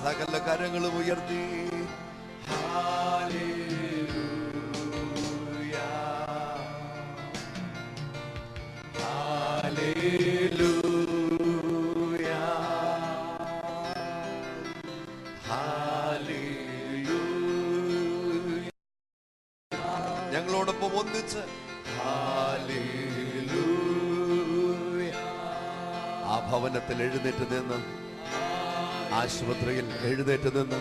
സകല കരങ്ങളും ഉയർത്തി ഞങ്ങളോടൊപ്പം ഒന്നിച്ച് ആ ഭവനത്തിൽ എഴുന്നേറ്റ് നിന്ന്, ആശുപത്രിയിൽ എഴുന്നേറ്റ് നിന്ന്,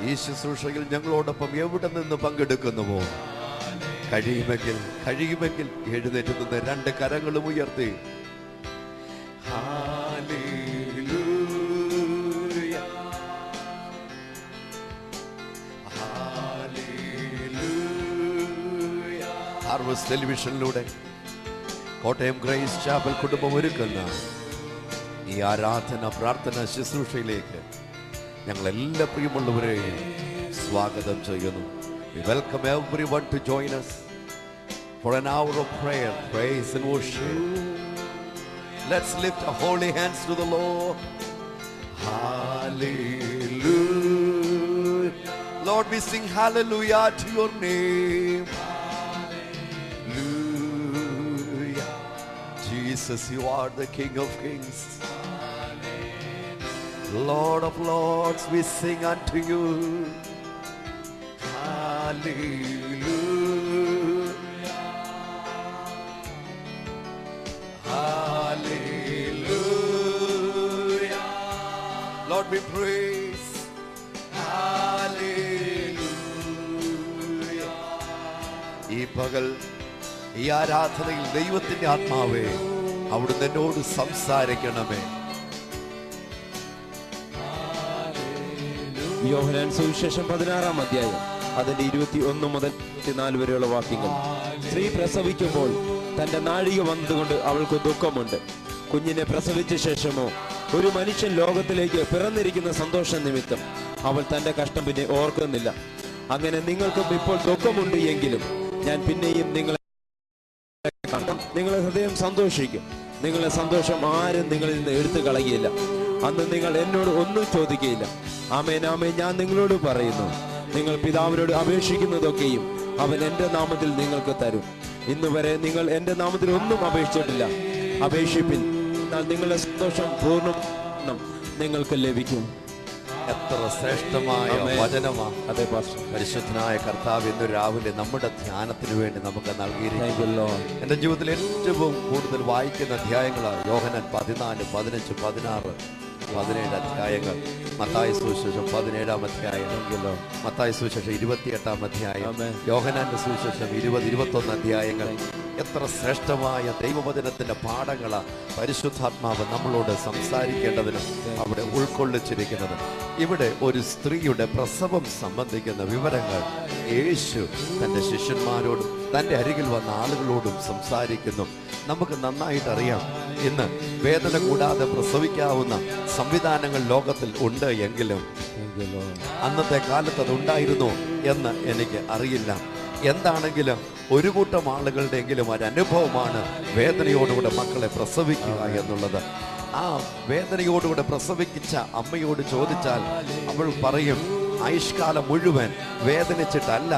ഈ ശുശ്രൂഷയിൽ ഞങ്ങളോടൊപ്പം എവിടെ നിന്ന് പങ്കെടുക്കുന്നുവോ കഴിയുമെങ്കിൽ എഴുന്നേറ്റ് നിന്ന് രണ്ട് കരങ്ങളും ഉയർത്തി ഹാർവസ്റ്റ് ടെലിവിഷനിലൂടെ കോട്ടയം ഗ്രേസ് ചാപ്പൽ കുടുംബം ഒരുക്കുന്ന ഈ ആരാധന പ്രാർത്ഥന ശുശ്രൂഷയിലേക്ക് ഞങ്ങൾ എല്ലാ പ്രിയമുള്ളവരെയും സ്വാഗതം ചെയ്യുന്നു. We welcome everyone to join us for an hour of prayer, praise and worship. Let's lift our holy hands to the Lord. Hallelujah. Lord, we sing hallelujah to your name. Hallelujah. Jesus, you are the King of Kings. Lord of Lords, we sing unto you. Hallelujah. Hallelujah. Lord, we praise. Hallelujah. ഈ പകൽ ഈ ആരാധനയിൽ ദൈവത്തിന്റെ ആത്മാവേ അവിടുന്ന് എന്നോട് സംസാരിക്കണമേ. യോഹന്നാൻ സുവിശേഷം 16-ാം അധ്യായം അതിന്റെ 21 മുതൽ 24 വരെയുള്ള വാക്യങ്ങൾ. സ്ത്രീ പ്രസവിക്കുമ്പോൾ തന്റെ നാഴിക വന്നതുകൊണ്ട് അവൾക്ക് ദുഃഖമുണ്ട്. കുഞ്ഞിനെ പ്രസവിച്ച ശേഷമോ ഒരു മനുഷ്യൻ ലോകത്തിലേക്ക് പിറന്നിരിക്കുന്ന സന്തോഷ നിമിത്തം അവൾ തന്റെ കഷ്ടം പിന്നെ ഓർക്കുന്നില്ല. അങ്ങനെ നിങ്ങൾക്കും ഇപ്പോൾ ദുഃഖമുണ്ട് എങ്കിലും ഞാൻ പിന്നെയും നിങ്ങളെ ഹൃദയം സന്തോഷിക്കും. നിങ്ങളെ സന്തോഷം ആരും നിങ്ങളിൽ നിന്ന് എടുത്തു കളയുകയില്ല. അന്ന് നിങ്ങൾ എന്നോട് ഒന്നും ചോദിക്കുകയില്ല. ആമേൻ ആമേൻ, ഞാൻ നിങ്ങളോട് പറയുന്നു, നിങ്ങൾ പിതാവിനോട് അപേക്ഷിക്കുന്നതൊക്കെയും അവൻ എന്റെ നാമത്തിൽ നിങ്ങൾക്ക് തരും. ഇന്ന് വരെ നിങ്ങൾ എന്റെ നാമത്തിൽ ഒന്നും അപേക്ഷിച്ചിട്ടില്ല. അപേക്ഷിപ്പിൻ, എന്നാൽ നിങ്ങളുടെ സന്തോഷം പൂർണ്ണം നിങ്ങൾക്ക് ലഭിക്കും. എത്ര ശ്രേഷ്ഠമായ വചനമാണ്. അതെ പാസ്റ്റർ. പരിശുദ്ധനായ കർത്താവ് ഇന്ന് രാവിലെ നമ്മുടെ ധ്യാനത്തിന് വേണ്ടി നമുക്ക് നൽകിയിരിക്കുന്നു. എന്റെ ജീവിതത്തിൽ ഏറ്റവും കൂടുതൽ വായിക്കുന്ന അധ്യായങ്ങളാണ് യോഹന്നാൻ 14, 15, 16, 17 അധ്യായങ്ങൾ. മത്തായി സുവിശേഷം 17-ാം അധ്യായം, മത്തായി സുവിശേഷം 28-ാം അധ്യായം, യോഹന്നാന്റെ സുവിശേഷം 20, 21 അധ്യായങ്ങൾ. എത്ര ശ്രേഷ്ഠമായ ദൈവവചനത്തിന്റെ പാഠങ്ങളാണ് പരിശുദ്ധാത്മാവ് നമ്മളോട് സംസാരിക്കേണ്ടതിനും അവിടെ ഉൾക്കൊള്ളിച്ചിരിക്കുന്നത്. ഇവിടെ ഒരു സ്ത്രീയുടെ പ്രസവം സംബന്ധിക്കുന്ന വിവരങ്ങൾ യേശു തൻ്റെ ശിഷ്യന്മാരോടും തൻ്റെ അരികിൽ വന്ന ആളുകളോടും സംസാരിക്കുന്നു. നമുക്ക് നന്നായിട്ട് അറിയാം, ഇന്ന് വേദന കൂടാതെ പ്രസവിക്കാവുന്ന സംവിധാനങ്ങൾ ലോകത്തിൽ ഉണ്ട് എങ്കിലും അന്നത്തെ കാലത്ത് അത് ഉണ്ടായിരുന്നു എന്ന് എനിക്ക് അറിയില്ല. എന്താണെങ്കിലും ഒരു കൂട്ടം ആളുകളുടെയെങ്കിലും ഒരനുഭവമാണ് വേദനയോടുകൂടെ മക്കളെ പ്രസവിക്കുക എന്നുള്ളത്. ആ വേദനയോടുകൂടെ പ്രസവിച്ച അമ്മയോട് ചോദിച്ചാൽ അവൾ പറയും, ആയുഷ്കാലം മുഴുവൻ വേദനിച്ചിട്ടല്ല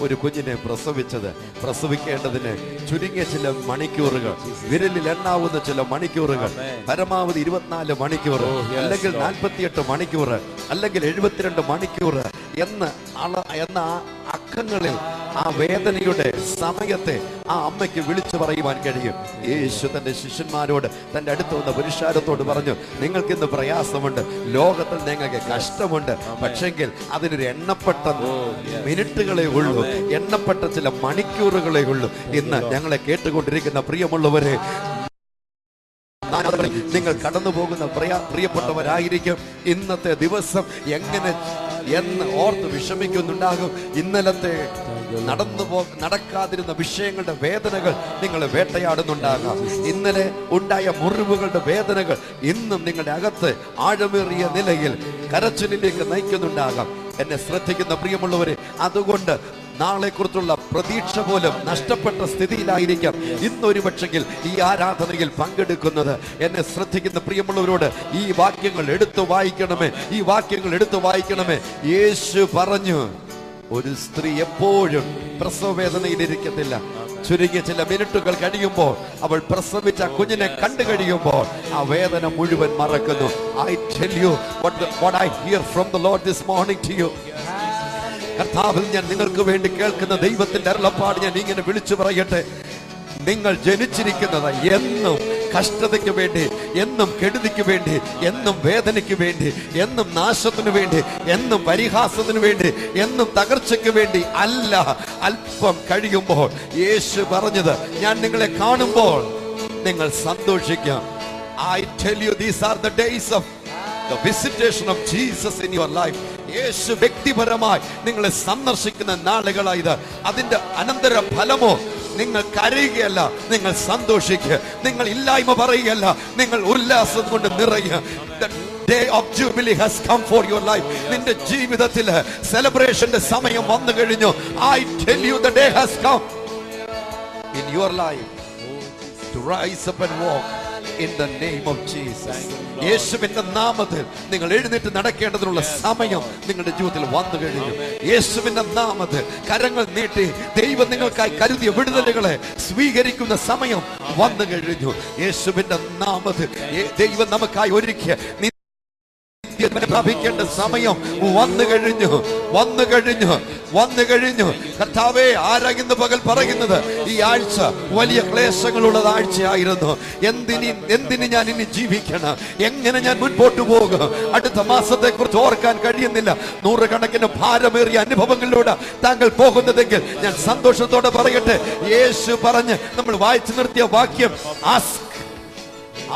ഒരു കുഞ്ഞിനെ പ്രസവിച്ചത്. പ്രസവിക്കേണ്ടതിന് ചുരുങ്ങിയ ചില മണിക്കൂറുകൾ, വിരലിൽ എണ്ണാവുന്ന ചില മണിക്കൂറുകൾ, പരമാവധി 24 മണിക്കൂർ, അല്ലെങ്കിൽ 48 മണിക്കൂർ, അല്ലെങ്കിൽ 72 മണിക്കൂർ എന്ന അക്കങ്ങളിൽ ആ വേദനയുടെ സമയത്തെ ആ അമ്മയ്ക്ക് വിളിച്ചു പറയുവാൻ കഴിയും. യേശു തന്റെ ശിഷ്യന്മാരോട്, തന്റെ അടുത്ത് വന്ന പുരുഷാരത്തോട് പറഞ്ഞു, നിങ്ങൾക്കിന്ന് പ്രയാസമുണ്ട്, ലോകത്തിൽ നിങ്ങൾക്ക് കഷ്ടമുണ്ട്, പക്ഷെങ്കിൽ അതിനൊരു എണ്ണപ്പെട്ട മിനിറ്റുകളെ ഉള്ളൂ, എണ്ണപ്പെട്ട ചില മണിക്കൂറുകളെ ഉള്ളൂ. ഇന്ന് ഞങ്ങളെ കേട്ടുകൊണ്ടിരിക്കുന്ന പ്രിയമുള്ളവരെ, നിങ്ങൾ കടന്നു പോകുന്ന പ്രിയപ്പെട്ടവരായിരിക്കും. ഇന്നത്തെ ദിവസം എന്ന് ഓർത്ത് വിഷമിക്കുന്നുണ്ടാകും. ഇന്നലത്തെ നടക്കാതിരുന്ന വിഷയങ്ങളുടെ വേദനകൾ നിങ്ങളെ വേട്ടയാടുന്നുണ്ടാകാം. ഇന്നലെ ഉണ്ടായ മുറിവുകളുടെ വേദനകൾ ഇന്നും നിങ്ങളുടെ അകത്ത് ആഴമേറിയ നിലയിൽ കരച്ചിലിലേക്ക് നയിക്കുന്നുണ്ടാകാം. എന്നെ ശ്രദ്ധിക്കുന്ന പ്രിയമുള്ളവരെ, അതുകൊണ്ട് നാളെ കുറിച്ചുള്ള പ്രതീക്ഷ പോലും നഷ്ടപ്പെട്ട സ്ഥിതിയിലായിരിക്കാം ഇന്നൊരു പക്ഷെങ്കിൽ ഈ ആരാധനയിൽ പങ്കെടുക്കുന്നത്. എന്നെ ശ്രദ്ധിക്കുന്ന പ്രിയമുള്ളവരോട് ഈ വാക്യങ്ങൾ എടുത്തു വായിക്കണമേ, ഈ വാക്യങ്ങൾ എടുത്തു വായിക്കണമേ. യേശു പറഞ്ഞു, ഒരു സ്ത്രീ എപ്പോഴും പ്രസവ വേദനയിലിരിക്കത്തില്ല. ചുരുങ്ങിയ ചില മിനിറ്റുകൾ കഴിയുമ്പോൾ അവൾ പ്രസവിച്ച കുഞ്ഞിനെ കണ്ടു കഴിയുമ്പോൾ ആ വേദന മുഴുവൻ മറക്കുന്നു. I tell you what I hear from the Lord this morning to you. കർത്താവിൽ ഞാൻ നിങ്ങൾക്ക് വേണ്ടി കേൾക്കുന്ന ദൈവത്തിന്റെ അരുളപ്പാട് ഞാൻ ഇങ്ങനെ വിളിച്ചു പറയട്ടെ. നിങ്ങൾ ജനിച്ചിരിക്കുന്നത് എന്നും കഷ്ടതയ്ക്ക് വേണ്ടി, എന്നും കെടുതിക്ക് വേണ്ടി, എന്നും വേദനയ്ക്ക് വേണ്ടി, എന്നും നാശത്തിനു വേണ്ടി, എന്നും പരിഹാസത്തിനു വേണ്ടി, എന്നും തകർച്ചയ്ക്ക് വേണ്ടി അല്ല. അല്പം കഴിയുമ്പോൾ യേശു പറഞ്ഞത്, ഞാൻ നിങ്ങളെ കാണുമ്പോൾ നിങ്ങൾ സന്തോഷിക്കാം. I tell you, these are the days of the visitation of Jesus in your life. യേശു വ്യക്തിപരമായി നിങ്ങളെ സന്ദർശിക്കുന്ന നാളുകളായത്. അതിന്റെ അനന്തര ഫലമോ നിങ്ങൾ കരയുകയല്ല, നിങ്ങൾ സന്തോഷിക്കുക. നിങ്ങൾ ഇല്ലായ്മ പറയുകയല്ല, നിങ്ങൾ ഉല്ലാസം കൊണ്ട് നിറയുക. The day of jubilee has come for your life. നിന്റെ ജീവിതത്തിൽ സെലിബ്രേഷന്റെ സമയം വന്നു കഴിഞ്ഞു. I tell you, the day has come in your life to rise up and walk in the name of Jesus. യേശുവിന്റെ നാമത്തിൽ നിങ്ങൾ എഴുന്നേറ്റ് നടക്കേണ്ടതിനുള്ള സമയം നിങ്ങളുടെ ജീവിതത്തിൽ വന്നു കഴിഞ്ഞു. യേശുവിന്റെ നാമത്തിൽ കരങ്ങൾ നീട്ടി ദൈവം നിങ്ങൾക്കായി കരുതിയ വിടുതലുകളെ സ്വീകരിക്കുന്ന സമയം വന്നു കഴിഞ്ഞു. യേശുവിന്റെ നാമത്തിൽ ദൈവം നമുക്കായി ഒരുക്കിയ പ്രാപിക്കേണ്ട സമയം വന്നു കഴിഞ്ഞു, വന്നു കഴിഞ്ഞു, വന്നു കഴിഞ്ഞു. കർത്താവേ, ആരാകുന്ന പകൽ പറയുന്നത് ഈ ആഴ്ച വലിയ ക്ലേശങ്ങളുള്ളത് ആഴ്ചയായിരുന്നു. എന്തിന് ഞാൻ ഇനി ജീവിക്കണം, എങ്ങനെ ഞാൻ മുൻപോട്ട് പോകും, അടുത്ത മാസത്തെ കുറിച്ച് ഓർക്കാൻ കഴിയുന്നില്ല. നൂറുകണക്കിന് ഭാരമേറിയ അനുഭവങ്ങളിലൂടെ താങ്കൾ പോകുന്നതെങ്കിൽ ഞാൻ സന്തോഷത്തോടെ പറയട്ടെ, യേശു പറഞ്ഞ് നമ്മൾ വായിച്ചു നിർത്തിയ വാക്യം, ask,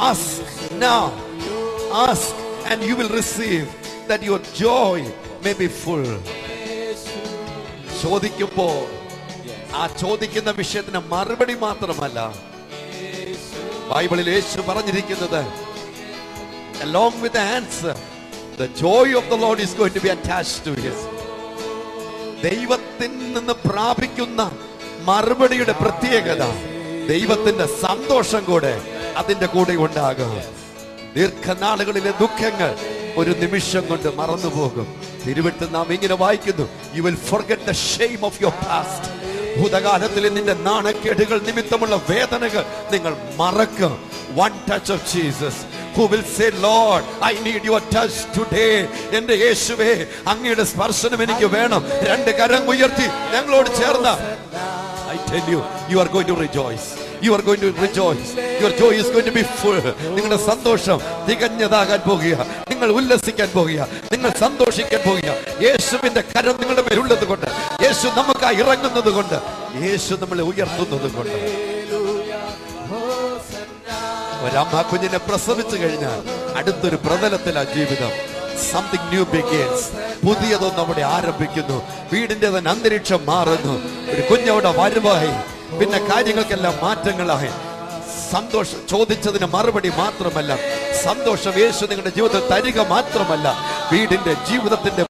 ask now, ask and you will receive, that your joy may be full. ചോദിക്കുമ്പോൾ ആ ചോദിക്കുന്ന വിഷയത്തിന് മറുപടി മാത്രമല്ല, ബൈബിളിൽ യേശു പറഞ്ഞിരിക്കുന്നത്, along with the answer, the joy of the Lord is going to be attached to it. ദൈവത്തിൽ നിന്ന് പ്രാപിക്കുന്ന മറുപടിയുടെ പ്രത്യേകത, ദൈവത്തിന്റെ സന്തോഷം കൂടെ അതിന്റെ കൂടെ ഉണ്ടാകും. ദീർഘനാളുകളിലെ ദുഃഖങ്ങൾ ഒരു നിമിഷം കൊണ്ട് മറന്നുപോകും. തിരുവെടുത്ത് നാം ഇങ്ങനെ വായിക്കുന്നു, you will forget the shame of your past. ഭൂതകാലത്തിലെ നിന്റെ നാണക്കേടുകൾ നിമിത്തമുള്ള വേദനകൾ നിങ്ങൾ മറക്കും. One touch of Jesus, who will say, Lord, I need your touch today. എന്റെ യേശുവേ, അങ്ങയുടെ സ്പർശനം എനിക്ക് വേണം. രണ്ട് കരം ഉയർത്തി ഞങ്ങളോട് ചേർന്ന്, I tell you, you are going to rejoice. You are going to rejoice. Your joy is going to be full. നിങ്ങളുടെ സന്തോഷം തികഞ്ഞതാകാൻ പോകുക. നിങ്ങൾ ഉല്ലസിക്കാൻ പോകുക. നിങ്ങൾ സന്തോഷിക്കാൻ പോകുക. യേശുവിന്റെ കരം നിങ്ങളുടെ മേലുള്ളത് കൊണ്ട്, യേശു നമുക്കായി ഇറങ്ങുന്നത് കൊണ്ട്, യേശു നമ്മളെ ഉയർത്തുന്നത് കൊണ്ട്. ഒരമ്മ കുഞ്ഞിനെ പ്രസവിച്ചു കഴിഞ്ഞാൽ അടുത്തൊരു പ്രതലത്തിലാ ജീവിതം. Something new begins. പുതിയതൊന്നും അവിടെ ആരംഭിക്കുന്നു. വീടിന്റെ തന്നെ അന്തരീക്ഷം മാറുന്നു. ഒരു കുഞ്ഞവിടെ വരവായി, പിന്നെ കാര്യങ്ങൾക്കെല്ലാം മാറ്റങ്ങളായി. സന്തോഷം ചോദിച്ചതിന് മറുപടി മാത്രമല്ല, സന്തോഷം യേശു നിങ്ങളുടെ ജീവിതത്തിൽ തരിക മാത്രമല്ല, വീടിന്റെ ജീവിതത്തിന്റെ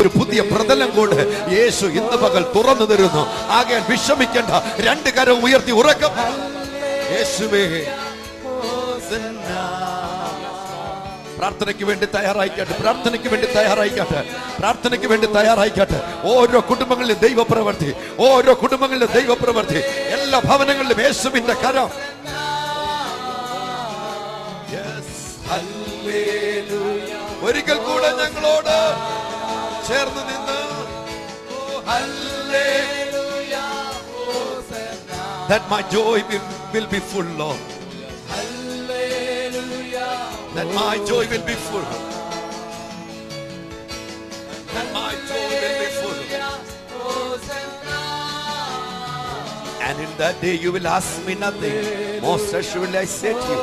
ഒരു പുതിയ പ്രതലം കൊണ്ട് യേശു ഇന്ന് പകൽ തുറന്നു തരുന്നു. ആകയാൽ വിഷമിക്കേണ്ട, രണ്ട് കരം ഉയർത്തി ഉറക്കം, യേശുവേ. പ്രാർത്ഥനയ്ക്ക് വേണ്ടി തയ്യാറായിക്കട്ടെ, പ്രാർത്ഥനയ്ക്ക് വേണ്ടി തയ്യാറായിക്കട്ടെ, പ്രാർത്ഥനയ്ക്ക് വേണ്ടി തയ്യാറായിക്കട്ടെ. ഓരോ കുടുംബങ്ങളിലും ദൈവപ്രവൃത്തി, ഓരോ കുടുംബങ്ങളിലും ദൈവപ്രവൃത്തി, എല്ലാ ഭവനങ്ങളിലും യേശുവിന്റെ കരം. ഒരിക്കൽ കൂടെ ഞങ്ങളോട് ചേർന്ന് നിന്ന്, that my joy will be full, Lord. That my joy will be full. That my joy will be full. And in that day you will ask me nothing. Most assuredly I say to you,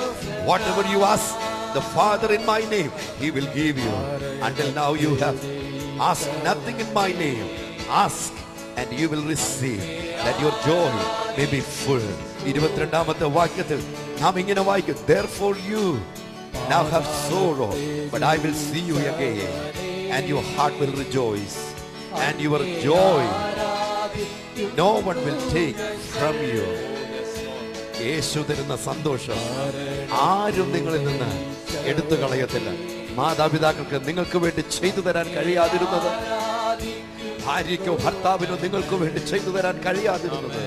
whatever you ask the Father in my name, He will give you. Until now you have asked nothing in my name. Ask and you will receive, that your joy may be full. 22ാമത്തെ വാക്യത്തിൽ നാം ഇങ്ങനെ വായിക്കും, therefore you now have sorrow, but I will see you again, and your heart will rejoice. and your joy no one will take from you. യേശു തരുന്ന സന്തോഷം ആരും നിങ്ങളിൽ നിന്ന് എടുത്തു കളയത്തില്ല. മാതാപിതാക്കൾക്ക് നിങ്ങൾക്ക് വേണ്ടി ചെയ്തു തരാൻ കഴിയാതിരുന്നത്, ഭാര്യയ്ക്കോ ഭർത്താവിനോ നിങ്ങൾക്ക് വേണ്ടി ചെയ്തു തരാൻ കഴിയാതിരുന്നത്,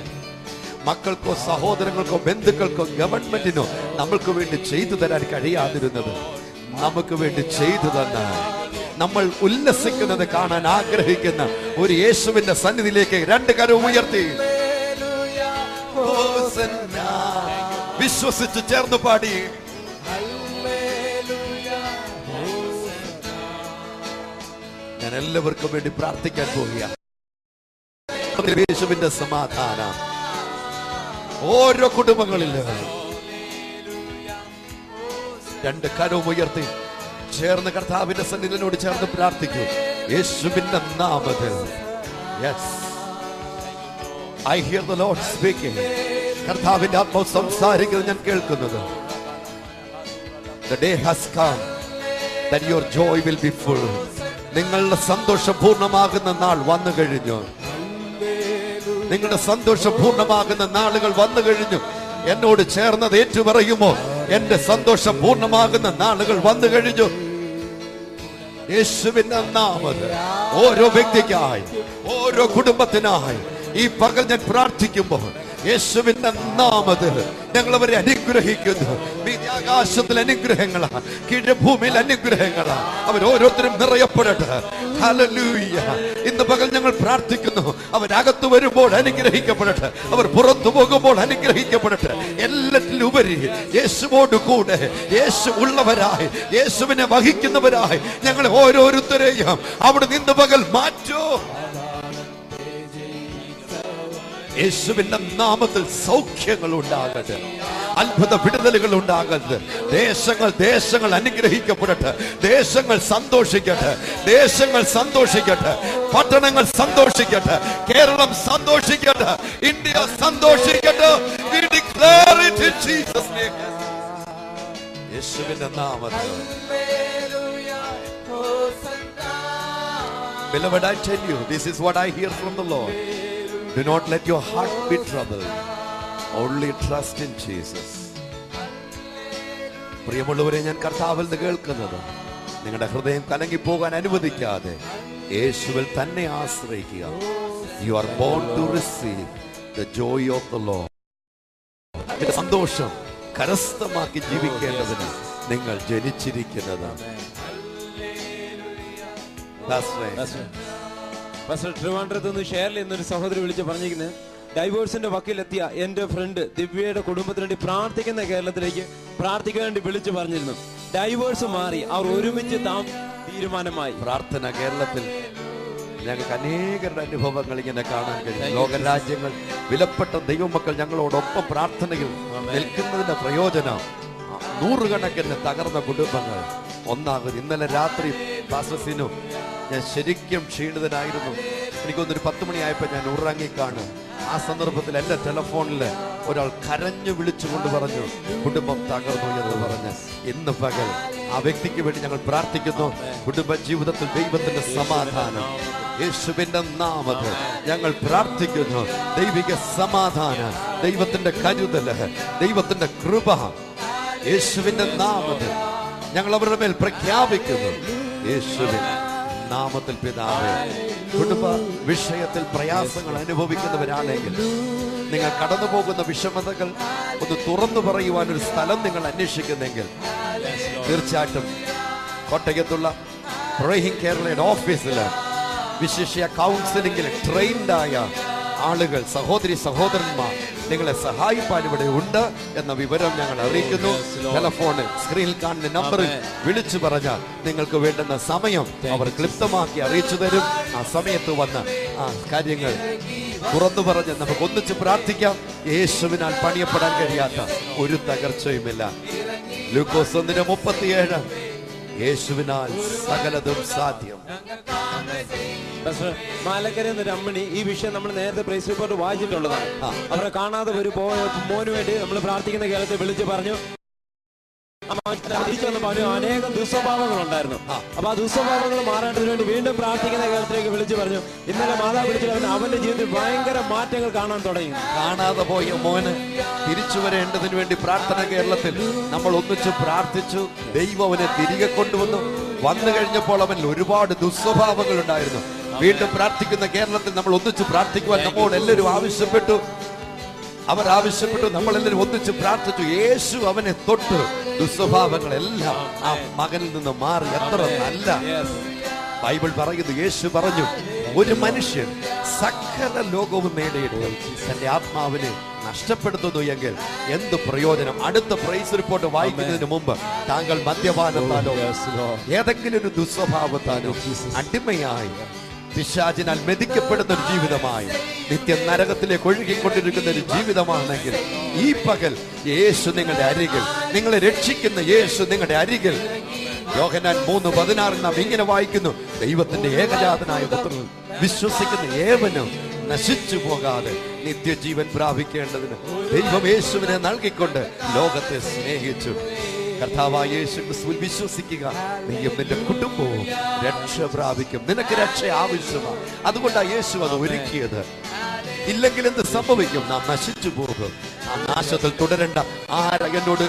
മക്കൾക്കോ സഹോദരങ്ങൾക്കോ ബന്ധുക്കൾക്കോ ഗവൺമെന്റിനോ നമ്മൾക്ക് വേണ്ടി ചെയ്തു തരാൻ കഴിയാതിരുന്നത്, നമുക്ക് വേണ്ടി ചെയ്തു തന്ന, നമ്മൾ ഉല്ലസിക്കുന്നത് കാണാൻ ആഗ്രഹിക്കുന്ന ഒരു യേശുവിന്റെ സന്നിധിയിലേക്ക് രണ്ട് കരവും ഉയർത്തി വിശ്വസിച്ച് ചേർന്ന് പാടി. ഞാൻ എല്ലാവർക്കും വേണ്ടി പ്രാർത്ഥിക്കാൻ പോവുകയാണ്. യേശുവിന്റെ സമാധാനം ഓരോ കുടുംബങ്ങളിലും രണ്ട് കരവും ഉയർത്തി ചേർന്ന് കർത്താവിന്റെ സന്നിധിയോട് ചേർന്ന് പ്രാർത്ഥിക്കൂ. യേശുവിന്റെ നാമത്തിൽ. Yes, I here the Lord speaking. കർത്താവിന്റെ ആത്മാവ് സംസാരിക്കുന്നത് ഞാൻ കേൾക്കുന്നത്. The day has come that your joy will be full. നിങ്ങളുടെ സന്തോഷം പൂർണ്ണമാകുന്ന നാൾ വന്നു കഴിഞ്ഞു. നിങ്ങളുടെ സന്തോഷം പൂർണ്ണമാകുന്ന നാളുകൾ വന്നു കഴിഞ്ഞു. എന്നോട് ചേർന്നത് ഏറ്റുപറയുമോ? എന്റെ സന്തോഷം പൂർണ്ണമാകുന്ന നാളുകൾ വന്നു കഴിഞ്ഞു. യേശുവിന്റെ നാമത്തിൽ ഓരോ വ്യക്തിക്കായി, ഓരോ കുടുംബത്തിനായി ഈ പകൽ ഞാൻ പ്രാർത്ഥിക്കുമ്പോൾ യേശുവിന്റെ നാമത്തിൽ ഞങ്ങൾ അവരെ അനുഗ്രഹിക്കുന്നു. ആകാശത്തിൽ അനുഗ്രഹങ്ങളാ, കീഴ്ഭൂമിയിൽ അനുഗ്രഹങ്ങളാ. അവർ ഓരോരുത്തരും നിറയപ്പെടട്ടെ. ഹല്ലേലൂയ. ഇന്ന് പകൽ ഞങ്ങൾ പ്രാർത്ഥിക്കുന്നു, അവരകത്ത് വരുമ്പോൾ അനുഗ്രഹിക്കപ്പെടട്ടെ, അവർ പുറത്തു പോകുമ്പോൾ അനുഗ്രഹിക്കപ്പെടട്ടെ. എല്ലാറ്റിലുപരി യേശുവോട് കൂടെ യേശു ഉള്ളവരായി, യേശുവിനെ വഹിക്കുന്നവരായി ഞങ്ങൾ ഓരോരുത്തരെയും അവിടെ നിന്ന് പകൽ മാറ്റൂ. യേശുവിന്റെ നാമത്തിൽ സൗഖ്യങ്ങൾ ഉണ്ടാകട്ടെ, അത്ഭുത വിടുതലുകൾ ഉണ്ടാകട്ടെ. ദേശങ്ങൾ അനുഗ്രഹിക്കപ്പെടട്ടെ, ദേശങ്ങൾ സന്തോഷിക്കട്ടെ, ദേശങ്ങൾ സന്തോഷിക്കട്ടെ, പട്ടണങ്ങൾ സന്തോഷിക്കട്ടെ, കേരളം സന്തോഷിക്കട്ടെ, ഇന്ത്യ സന്തോഷിക്കട്ടെ. We declare it in Jesus' name. യേശുവിന്റെ നാമത്തിൽ. Beloved, I tell you, this is what I hear from the Lord. Do not let your heart be troubled. Only trust in Jesus. പ്രിയമുള്ളവരെ, ഞാൻ കർത്താവിൽ നിന്ന് കേൾക്കുന്നത്, നിങ്ങളുടെ ഹൃദയം കലങ്ങിപ്പോകാൻ അനുവദിക്കാതെ യേശുവിൽ തന്നെ ആശ്രയിക്കുക. You are born to receive the joy of the Lord. സന്തോഷം കരസ്ഥമാക്കി ജീവിക്കേണ്ടതിന് നിങ്ങൾ ജനിച്ചിരിക്കുന്നതാണ്. ട്രിവാൻഡ്രത്ത് നിന്ന് ഷെയറിൽ എന്നൊരു സഹോദരി വിളിച്ച് പറഞ്ഞിരിക്കുന്നത്, ഡൈവോഴ്സിന്റെ വക്കിലെത്തിയ എന്റെ ഫ്രണ്ട് ദിവ്യയുടെ കുടുംബത്തിന് വേണ്ടി പ്രാർത്ഥിക്കുന്ന കേരളത്തിലേക്ക് പ്രാർത്ഥിക്കാൻ വേണ്ടി വിളിച്ചു പറഞ്ഞിരുന്നു. ഡൈവോഴ്സ് മാറി അവർ ഒരുമിച്ച് തീരുമാനമായി. പ്രാർത്ഥന കേരളത്തിൽ ഞങ്ങൾക്ക് അനേകരുടെ അനുഭവങ്ങൾ ഇങ്ങനെ കാണാൻ കഴിയും. ലോകരാജ്യങ്ങൾ, വിലപ്പെട്ട ദൈവമക്കൾ ഞങ്ങളോടൊപ്പം പ്രാർത്ഥനയിൽ നിൽക്കുന്നതിന്റെ പ്രയോജനം നൂറുകണക്കിന് തകർന്ന കുടുംബങ്ങൾ ഒന്നാകും. ഇന്നലെ രാത്രി പാസ്റ്റർസിനു ഞാൻ ശരിക്കും ക്ഷീണിതനായിരുന്നു. എനിക്കൊന്നൊരു 10 മണിയായപ്പോൾ ഞാൻ ഉറങ്ങിക്കാണും. ആ സന്ദർഭത്തിൽ എന്റെ ടെലിഫോണിൽ ഒരാൾ കരഞ്ഞു വിളിച്ചുകൊണ്ട് പറഞ്ഞു, കുടുംബം തകർന്നു എന്ന് പറഞ്ഞ്. ഇന്ന് പകൽ ആ വ്യക്തിക്ക് വേണ്ടി ഞങ്ങൾ പ്രാർത്ഥിക്കുന്നു. കുടുംബ ജീവിതത്തിൽ ദൈവത്തിന്റെ സമാധാനം യേശുവിന്റെ നാമത്തിൽ ഞങ്ങൾ പ്രാർത്ഥിക്കുന്നു. ദൈവിക സമാധാനം, ദൈവത്തിന്റെ കരുതല്, ദൈവത്തിന്റെ കൃപ യേശുവിന്റെ നാമത്തിൽ ഞങ്ങൾ അവരുടെ മേൽ പ്രഖ്യാപിക്കുന്നു. യേശുവിൻ നാമത്തിൽ പിതാവേ, കുടുംബ വിഷയത്തിൽ പ്രയാസങ്ങൾ അനുഭവിക്കുന്നവരാണെങ്കിൽ, നിങ്ങൾ കടന്നു പോകുന്ന വിഷമതകൾ ഒന്ന് തുറന്നു പറയുവാൻ ഒരു സ്ഥലം നിങ്ങൾ അന്വേഷിക്കുന്നെങ്കിൽ, തീർച്ചയായിട്ടും കോട്ടയത്തുള്ള പ്രേയിങ് കേരളയുടെ ഓഫീസിൽ വിശിഷ്യ കൗൺസിലിംഗിൽ ട്രെയിൻഡായ ആളുകൾ, സഹോദരന്മാർ നിങ്ങളെ സഹായിപ്പാൻ ഇവിടെ ഉണ്ട് എന്ന വിവരം ഞങ്ങൾ അറിയിക്കുന്നു. ടെലിഫോണിൽ സ്ക്രീനിൽ കാണുന്ന നമ്പറിൽ വിളിച്ചു പറഞ്ഞാൽ നിങ്ങൾക്ക് വേണ്ടുന്ന സമയം അവർ ക്ലിപ്തമാക്കി അറിയിച്ചു തരും. ആ സമയത്ത് വന്ന് ആ കാര്യങ്ങൾ തുറന്നു പറഞ്ഞ് നമുക്ക് ഒന്നിച്ച് പ്രാർത്ഥിക്കാം. യേശുവിനാൽ പണിയപ്പെടാൻ കഴിയാത്ത ഒരു തകർച്ചയുമില്ല. ലൂക്കോസ് 1:37 യേശുവിനാൽ സകലതും സാധ്യം. മാലക്കര എന്നൊരു അമ്മണി ഈ വിഷയം നമ്മൾ നേരത്തെ പ്രൈസ് റിപ്പോർട്ട് വായിച്ചിട്ടുള്ളതാണ്. അവരെ കാണാതെ ഒരു മോന് വേണ്ടി നമ്മൾ പ്രാർത്ഥിക്കുന്ന കാലത്ത് വിളിച്ചു പറഞ്ഞു, തിരിച്ചു വന്നപ്പോൾ അവന് അനേകം ദുസ്വഭാവങ്ങൾ ഉണ്ടായിരുന്നു. അപ്പൊ ആ ദുസ്വഭാവങ്ങൾ മാറേണ്ടതിന് വേണ്ടി വീണ്ടും പ്രാർത്ഥിക്കുന്ന കേരളത്തിലേക്ക് വിളിച്ചു പറഞ്ഞു. ഇന്നലെ മാതാവ് വിളിച്ചു അവന്റെ ജീവിതത്തിൽ ഭയങ്കര മാറ്റങ്ങൾ കാണാൻ തുടങ്ങി. കാണാതെ പോയ മോന് തിരിച്ചു വരേണ്ടതിന് വേണ്ടി പ്രാർത്ഥന കേരളത്തിൽ നമ്മൾ ഒന്നിച്ചു പ്രാർത്ഥിച്ചു. ദൈവം അവനെ തിരികെ കൊണ്ടുവന്നു. വന്നു കഴിഞ്ഞപ്പോൾ അവനിൽ ഒരുപാട് ദുസ്വഭാവങ്ങൾ ഉണ്ടായിരുന്നു. വീണ്ടും പ്രാർത്ഥിക്കുന്ന കേരളത്തിൽ നമ്മൾ ഒന്നിച്ചു പ്രാർത്ഥിക്കുവാൻ നമ്മോട് എല്ലാവരും ആവശ്യപ്പെട്ടു. അവർ ആവശ്യപ്പെട്ടു, നമ്മളെല്ലാവരും ഒന്നിച്ച് പ്രാർത്ഥിച്ചു. യേശു അവനെ തൊട്ട് ദുസ്വഭാവങ്ങളെല്ലാം ആ മകനിൽ നിന്ന് മാറി. എത്ര നല്ല ബൈബിൾ പറയുന്നു. യേശു പറഞ്ഞു, ഒരു മനുഷ്യൻ സകല ലോകവും നേടിയിട്ട് തന്റെ ആത്മാവിനെ നഷ്ടപ്പെടുത്തുന്നു എങ്കിൽ എന്ത് പ്രയോജനം? അടുത്ത പ്രൈസ് റിപ്പോർട്ട് വായിക്കുന്നതിന് മുമ്പ് താങ്കൾ മദ്യപാനത്താലോ ഏതെങ്കിലും ഒരു ദുസ്വഭാവത്താലോ അടിമയായി പിശാചിനാൽ മെതിക്കപ്പെടുന്ന ഒരു ജീവിതമായി നിത്യ നരകത്തിലേക്ക് ഒഴുകിക്കൊണ്ടിരിക്കുന്ന ഒരു ജീവിതമാണെങ്കിൽ ഈ പകൽ യേശു നിങ്ങളുടെ അരികിൽ, നിങ്ങളെ രക്ഷിക്കുന്ന യേശു നിങ്ങളുടെ അരികിൽ. യോഹന്നാൻ 3:16 നാം ഇങ്ങനെ വായിക്കുന്നു, ദൈവത്തിന്റെ ഏകജാതനായ പുത്രൻ വിശ്വസിക്കുന്ന ഏവനും നശിച്ചു പോകാതെ നിത്യജീവൻ പ്രാപിക്കേണ്ടതിന് ദൈവം യേശുവിനെ നൽകിക്കൊണ്ട് ലോകത്തെ സ്നേഹിച്ചു. കർത്താവായ യേശു ക്രിസ്തുവിൽ വിശ്വസിക്കുക, നീയും നിന്റെ കുടുംബവും രക്ഷ പ്രാപിക്കും. നിനക്ക് രക്ഷ ആവശ്യമാണ്. അതുകൊണ്ടാണ് യേശു അത് ഒരുക്കിയത്. ഇല്ലെങ്കിൽ എന്ത് സംഭവിക്കും? നാം നശിച്ചു പോകും. ആ നാശത്തിൽ തുടരണ്ട. ആരാ എന്നോട്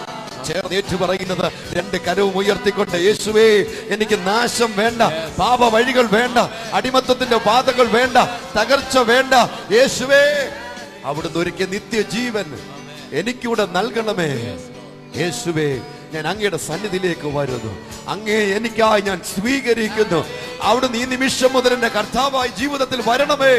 ചേർന്നേറ്റു പറയുന്നത്? രണ്ട് കരവും ഉയർത്തിക്കൊണ്ട്, യേശുവേ എനിക്ക് നാശം വേണ്ട, പാപ വഴികൾ വേണ്ട, അടിമത്തത്തിന്റെ ബാധകൾ വേണ്ട, തകർച്ച വേണ്ട. യേശുവേ, അവിടുന്ന് ഒരുക്കിയ നിത്യജീവൻ എനിക്കൂടെ നൽകണമേ. യേശുവേ, ഞാൻ അങ്ങയുടെ സന്നിധിയിലേക്ക് വരുന്നു. അങ്ങേ എനിക്കായി ഞാൻ സ്വീകരിക്കുന്നു. അവിടുന്ന് ഈ നിമിഷം മുതൽ എന്റെ കർത്താവായി ജീവിതത്തിൽ വരണമേ.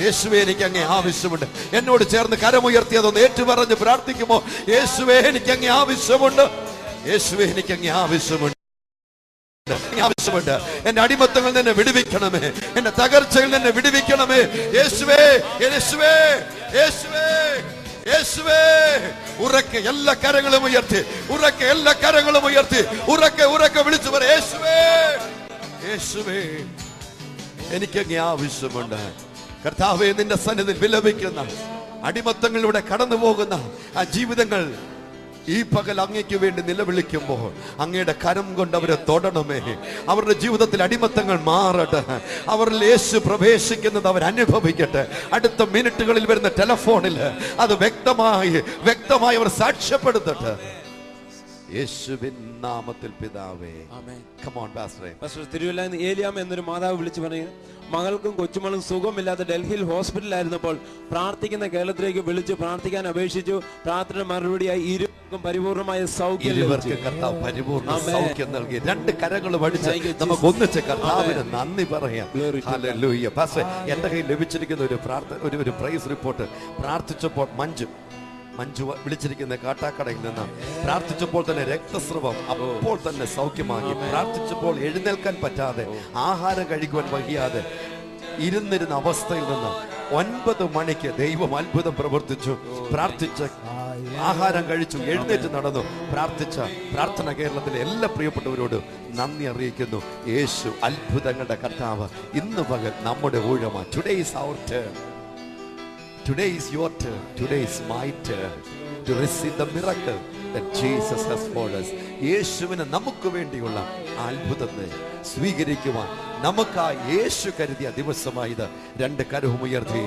യേശുവേ, എനിക്ക് അങ്ങേ ആവശ്യമുണ്ട്. എന്നോട് ചേർന്ന് കരമുയർത്തിയതൊന്ന് ഏറ്റുപറഞ്ഞ് പ്രാർത്ഥിക്കുമോ? യേശുവേ, എനിക്ക് അങ്ങേ ആവശ്യമുണ്ട്. യേശുവേ, എനിക്ക് അങ്ങേ ആവശ്യമുണ്ട്. ആവശ്യമുണ്ട്. എന്റെ അടിമത്തങ്ങളിൽ നിന്ന് വിടുവിക്കണമേ. എന്റെ തകർച്ചയിൽ നിന്ന് വിടുവിക്കണമേ. യേശുവേ, യേശുവേ, യേശുവേ, യേശുവേ. ഉറക്കെ എല്ലാ കരങ്ങളും ഉയർത്തി, ഉറക്കെ എല്ലാ കരങ്ങളും ഉയർത്തി, ഉറക്കെ ഉറക്കെ വിളിച്ചു പറ, യേശുവേ, യേശുവേ, എനിക്കങ്ങേ ആവശ്യമുണ്ട്. കർത്താവേ, നിന്റെ സന്നിധിയിൽ വിലപിക്കുന്ന അടിമത്തങ്ങളിലൂടെ കടന്നു പോകുന്ന ആ ജീവിതങ്ങൾ ഈ പകൽ അങ്ങയ്ക്ക് വേണ്ടി നിലവിളിക്കുമ്പോൾ അങ്ങയുടെ കരം കൊണ്ട് അവരെ തൊടണമേ. അവരുടെ ജീവിതത്തിൽ അടിമത്തങ്ങൾ മാറട്ടെ. അവരിൽ യേശു പ്രവേശിക്കുന്നത് അവർ അനുഭവിക്കട്ടെ. അടുത്ത മിനിറ്റുകളിൽ വരുന്ന ടെലഫോണിൽ അത് വ്യക്തമായി അവർ സാക്ഷ്യപ്പെടുത്തട്ടെ. യേശുവിൻ നാമത്തിൽ പിതാവേ. Come on, Pastor. Thiruvalla Eliyamma എന്നൊരു മാതാവ് വിളിച്ചു പറഞ്ഞു, മകൾക്കും കൊച്ചുമകളും സുഖമില്ലാത്ത ഡൽഹിയിൽ ഹോസ്പിറ്റലായിരുന്നപ്പോൾ പ്രാർത്ഥിക്കുന്ന കേരളത്തിലേക്ക് വിളിച്ചു പ്രാർത്ഥിക്കാൻ അപേക്ഷിച്ചു. പ്രാർത്ഥന മറുപടിയായി ഇരുവർക്കും പരിപൂർണമായ സൗഖ്യം നൽകി. രണ്ട് കരങ്ങൾ പഠിച്ച് നമുക്ക് ഒന്നിച്ച് കർത്താവിന് നന്ദി പറയാം. ഹല്ലേലൂയ. പാസ്റ്റർ, എന്റെ കയ്യിൽ ലഭിച്ചിരിക്കുന്ന ഒരു പ്രൈസ് റിപ്പോർട്ട്. പ്രാർത്ഥിച്ചപ്പോൾ മഞ്ജു വിളിച്ചിരിക്കുന്ന കാട്ടാക്കടയിൽ നിന്ന് പ്രാർത്ഥിച്ചപ്പോൾ തന്നെ രക്തസ്രവം അപ്പോൾ തന്നെ സൗഖ്യമാക്കി. പ്രാർത്ഥിച്ചപ്പോൾ എഴുന്നേൽക്കാൻ പറ്റാതെ, ആഹാരം കഴിക്കുവാൻ വയ്യാതെ ഇരുന്നിരുന്ന അവസ്ഥയിൽ നിന്ന് 9 മണിക്ക് ദൈവം അത്ഭുതം പ്രവർത്തിച്ചു. പ്രാർത്ഥിച്ച ആഹാരം കഴിച്ചു, എഴുന്നേറ്റ് നടന്നു. പ്രാർത്ഥന കേരളത്തിലെ എല്ലാ പ്രിയപ്പെട്ടവരോട് നന്ദി അറിയിക്കുന്നു. യേശു അത്ഭുതങ്ങളുടെ കർത്താവ്. ഇന്ന് പകൽ നമ്മുടെ ഊഴമാണ്. Today is our turn. Today is your turn. Today is my turn to receive the miracle that Jesus has for us. യേശുവിനെ നമുക്ക് വേണ്ടിയുള്ള അത്ഭുതത്തെ സ്വീകരിക്കുവാൻ നമുക്കായി യേശു കരുതിയ ദിവസമായത്. രണ്ട് കരവും ഉയർത്തി.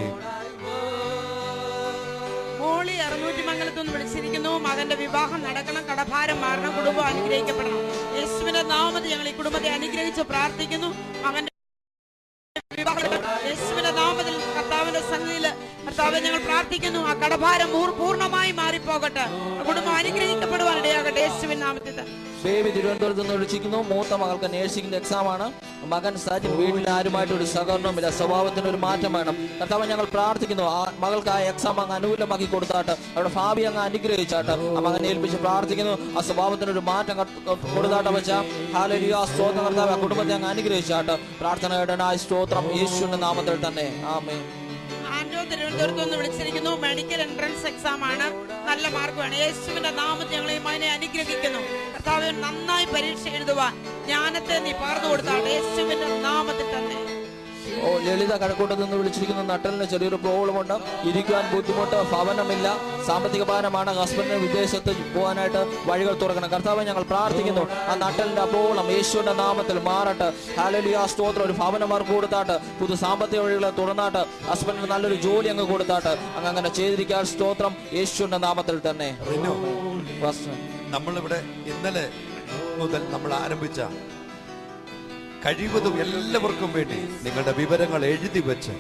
മോളി 600 വിളിച്ചിരിക്കുന്നു. മകന്റെ വിവാഹം നടക്കണം, കടഭാരം മാറണം, കുടുംബം അനുഗ്രഹിക്കപ്പെടണം. യേശുവിന്റെ നാമത്തിൽ ഞങ്ങൾ ഈ കുടുംബത്തെ അനുഗ്രഹിച്ച് പ്രാർത്ഥിക്കുന്നു. മകന്റെ യേശുവിന്റെ നാമത്തിൽ കർത്താവിന്റെ സന്നിധിയിൽ കർത്താവെ ഞങ്ങൾ പ്രാർത്ഥിക്കുന്നു. ആ കടഭാരം പൂർണ്ണമായി മാറിപ്പോകട്ടെ. കുടുംബം അനുഗ്രഹിക്കപ്പെടുവാനിടയാകട്ടെ യേശുവിൻ നാമത്തിൽ. ബേബി തിരുവനന്തപുരത്ത് നിന്ന് വിളിച്ചിരിക്കുന്നു. മൂത്ത മകൾക്ക് നേഴ്സിംഗിന്റെ എക്സാമാണ്. മകൻ സജിൻ വീട്ടിൽ ആരുമായിട്ട് ഒരു സഹകരണമില്ല. സ്വഭാവത്തിന് ഒരു മാറ്റം വേണം. കർത്താവ് ഞങ്ങൾ പ്രാർത്ഥിക്കുന്നു. ആ മകൾക്ക് ആ എക്സാം അങ്ങ് അനുകൂലമാക്കി കൊടുത്താട്ട്, അവരുടെ ഭാവി അങ്ങ് അനുഗ്രഹിച്ചാട്ട് ആ മകനെ ഏൽപ്പിച്ച് പ്രാർത്ഥിക്കുന്നു. ആ സ്വഭാവത്തിന് ഒരു മാറ്റം കൊടുത്താട്ട് വെച്ച ഹല്ലേലൂയ, സ്തോത്രം കർത്താവ്. ആ കുടുംബത്തെ അങ്ങ് അനുഗ്രഹിച്ചാട്ട് പ്രാർത്ഥന ഇടനായി സ്തോത്രം യേശുവിന്റെ നാമത്തിൽ തന്നെ. ആമേൻ. ആൻഡോ തിരുവനന്തപുരത്ത് നിന്ന് വിളിച്ചിരിക്കുന്നു. മെഡിക്കൽ എൻട്രൻസ് എക്സാം ആണ്. നല്ല മാർക്ക് വേണം. യേശുവിന്റെ നാമത്തിൽ ഞങ്ങൾ ഈ മകനെ അനുഗ്രഹിക്കുന്നു. കർത്താവേ, നന്നായി പരീക്ഷ എഴുതുവാൻ ജ്ഞാനത്തെ നീ പകർന്നു കൊടുത്താൽ യേശുവിന്റെ നാമത്തിൽ തന്നെ. ലളിത കഴക്കൂട്ടത്തിൽ നിന്ന് വിളിച്ചിരിക്കുന്ന നട്ടലിന് ചെറിയൊരു പ്രോബ്ലമുണ്ട്. ഇരിക്കുവാൻ ബുദ്ധിമുട്ട്, ഭവനമില്ല, സാമ്പത്തിക ഭാരമാണ്. ഹസ്ബൻഡിന് വിദേശത്ത് പോകാനായിട്ട് വഴികൾ തുറക്കണം. കർത്താവെ, ഞങ്ങൾ പ്രാർത്ഥിക്കുന്നു ആ നട്ടലിന്റെ പ്രോബ്ലം യേശുവിന്റെ നാമത്തിൽ മാറട്ടെ. ഹല്ലേലൂയ, സ്തോത്രം. ഒരു ഭവനം അവർക്ക് കൊടുത്താട്ട്, പുതു സാമ്പത്തിക വഴികളെ തുറന്നാട്ട്, ഹസ്ബൻഡിന് നല്ലൊരു ജോലി അങ്ങ് കൊടുത്താട്ട്, അങ്ങനെ ചെയ്തിരിക്കാൻ സ്തോത്രം യേശുവിന്റെ നാമത്തിൽ തന്നെ. നമ്മളിവിടെ ഇന്നലെ മുതൽ നമ്മൾ ആരംഭിച്ച കഴിവതും എല്ലാവർക്കും വേണ്ടി നിങ്ങളുടെ വിവരങ്ങൾ എഴുതി വെച്ച്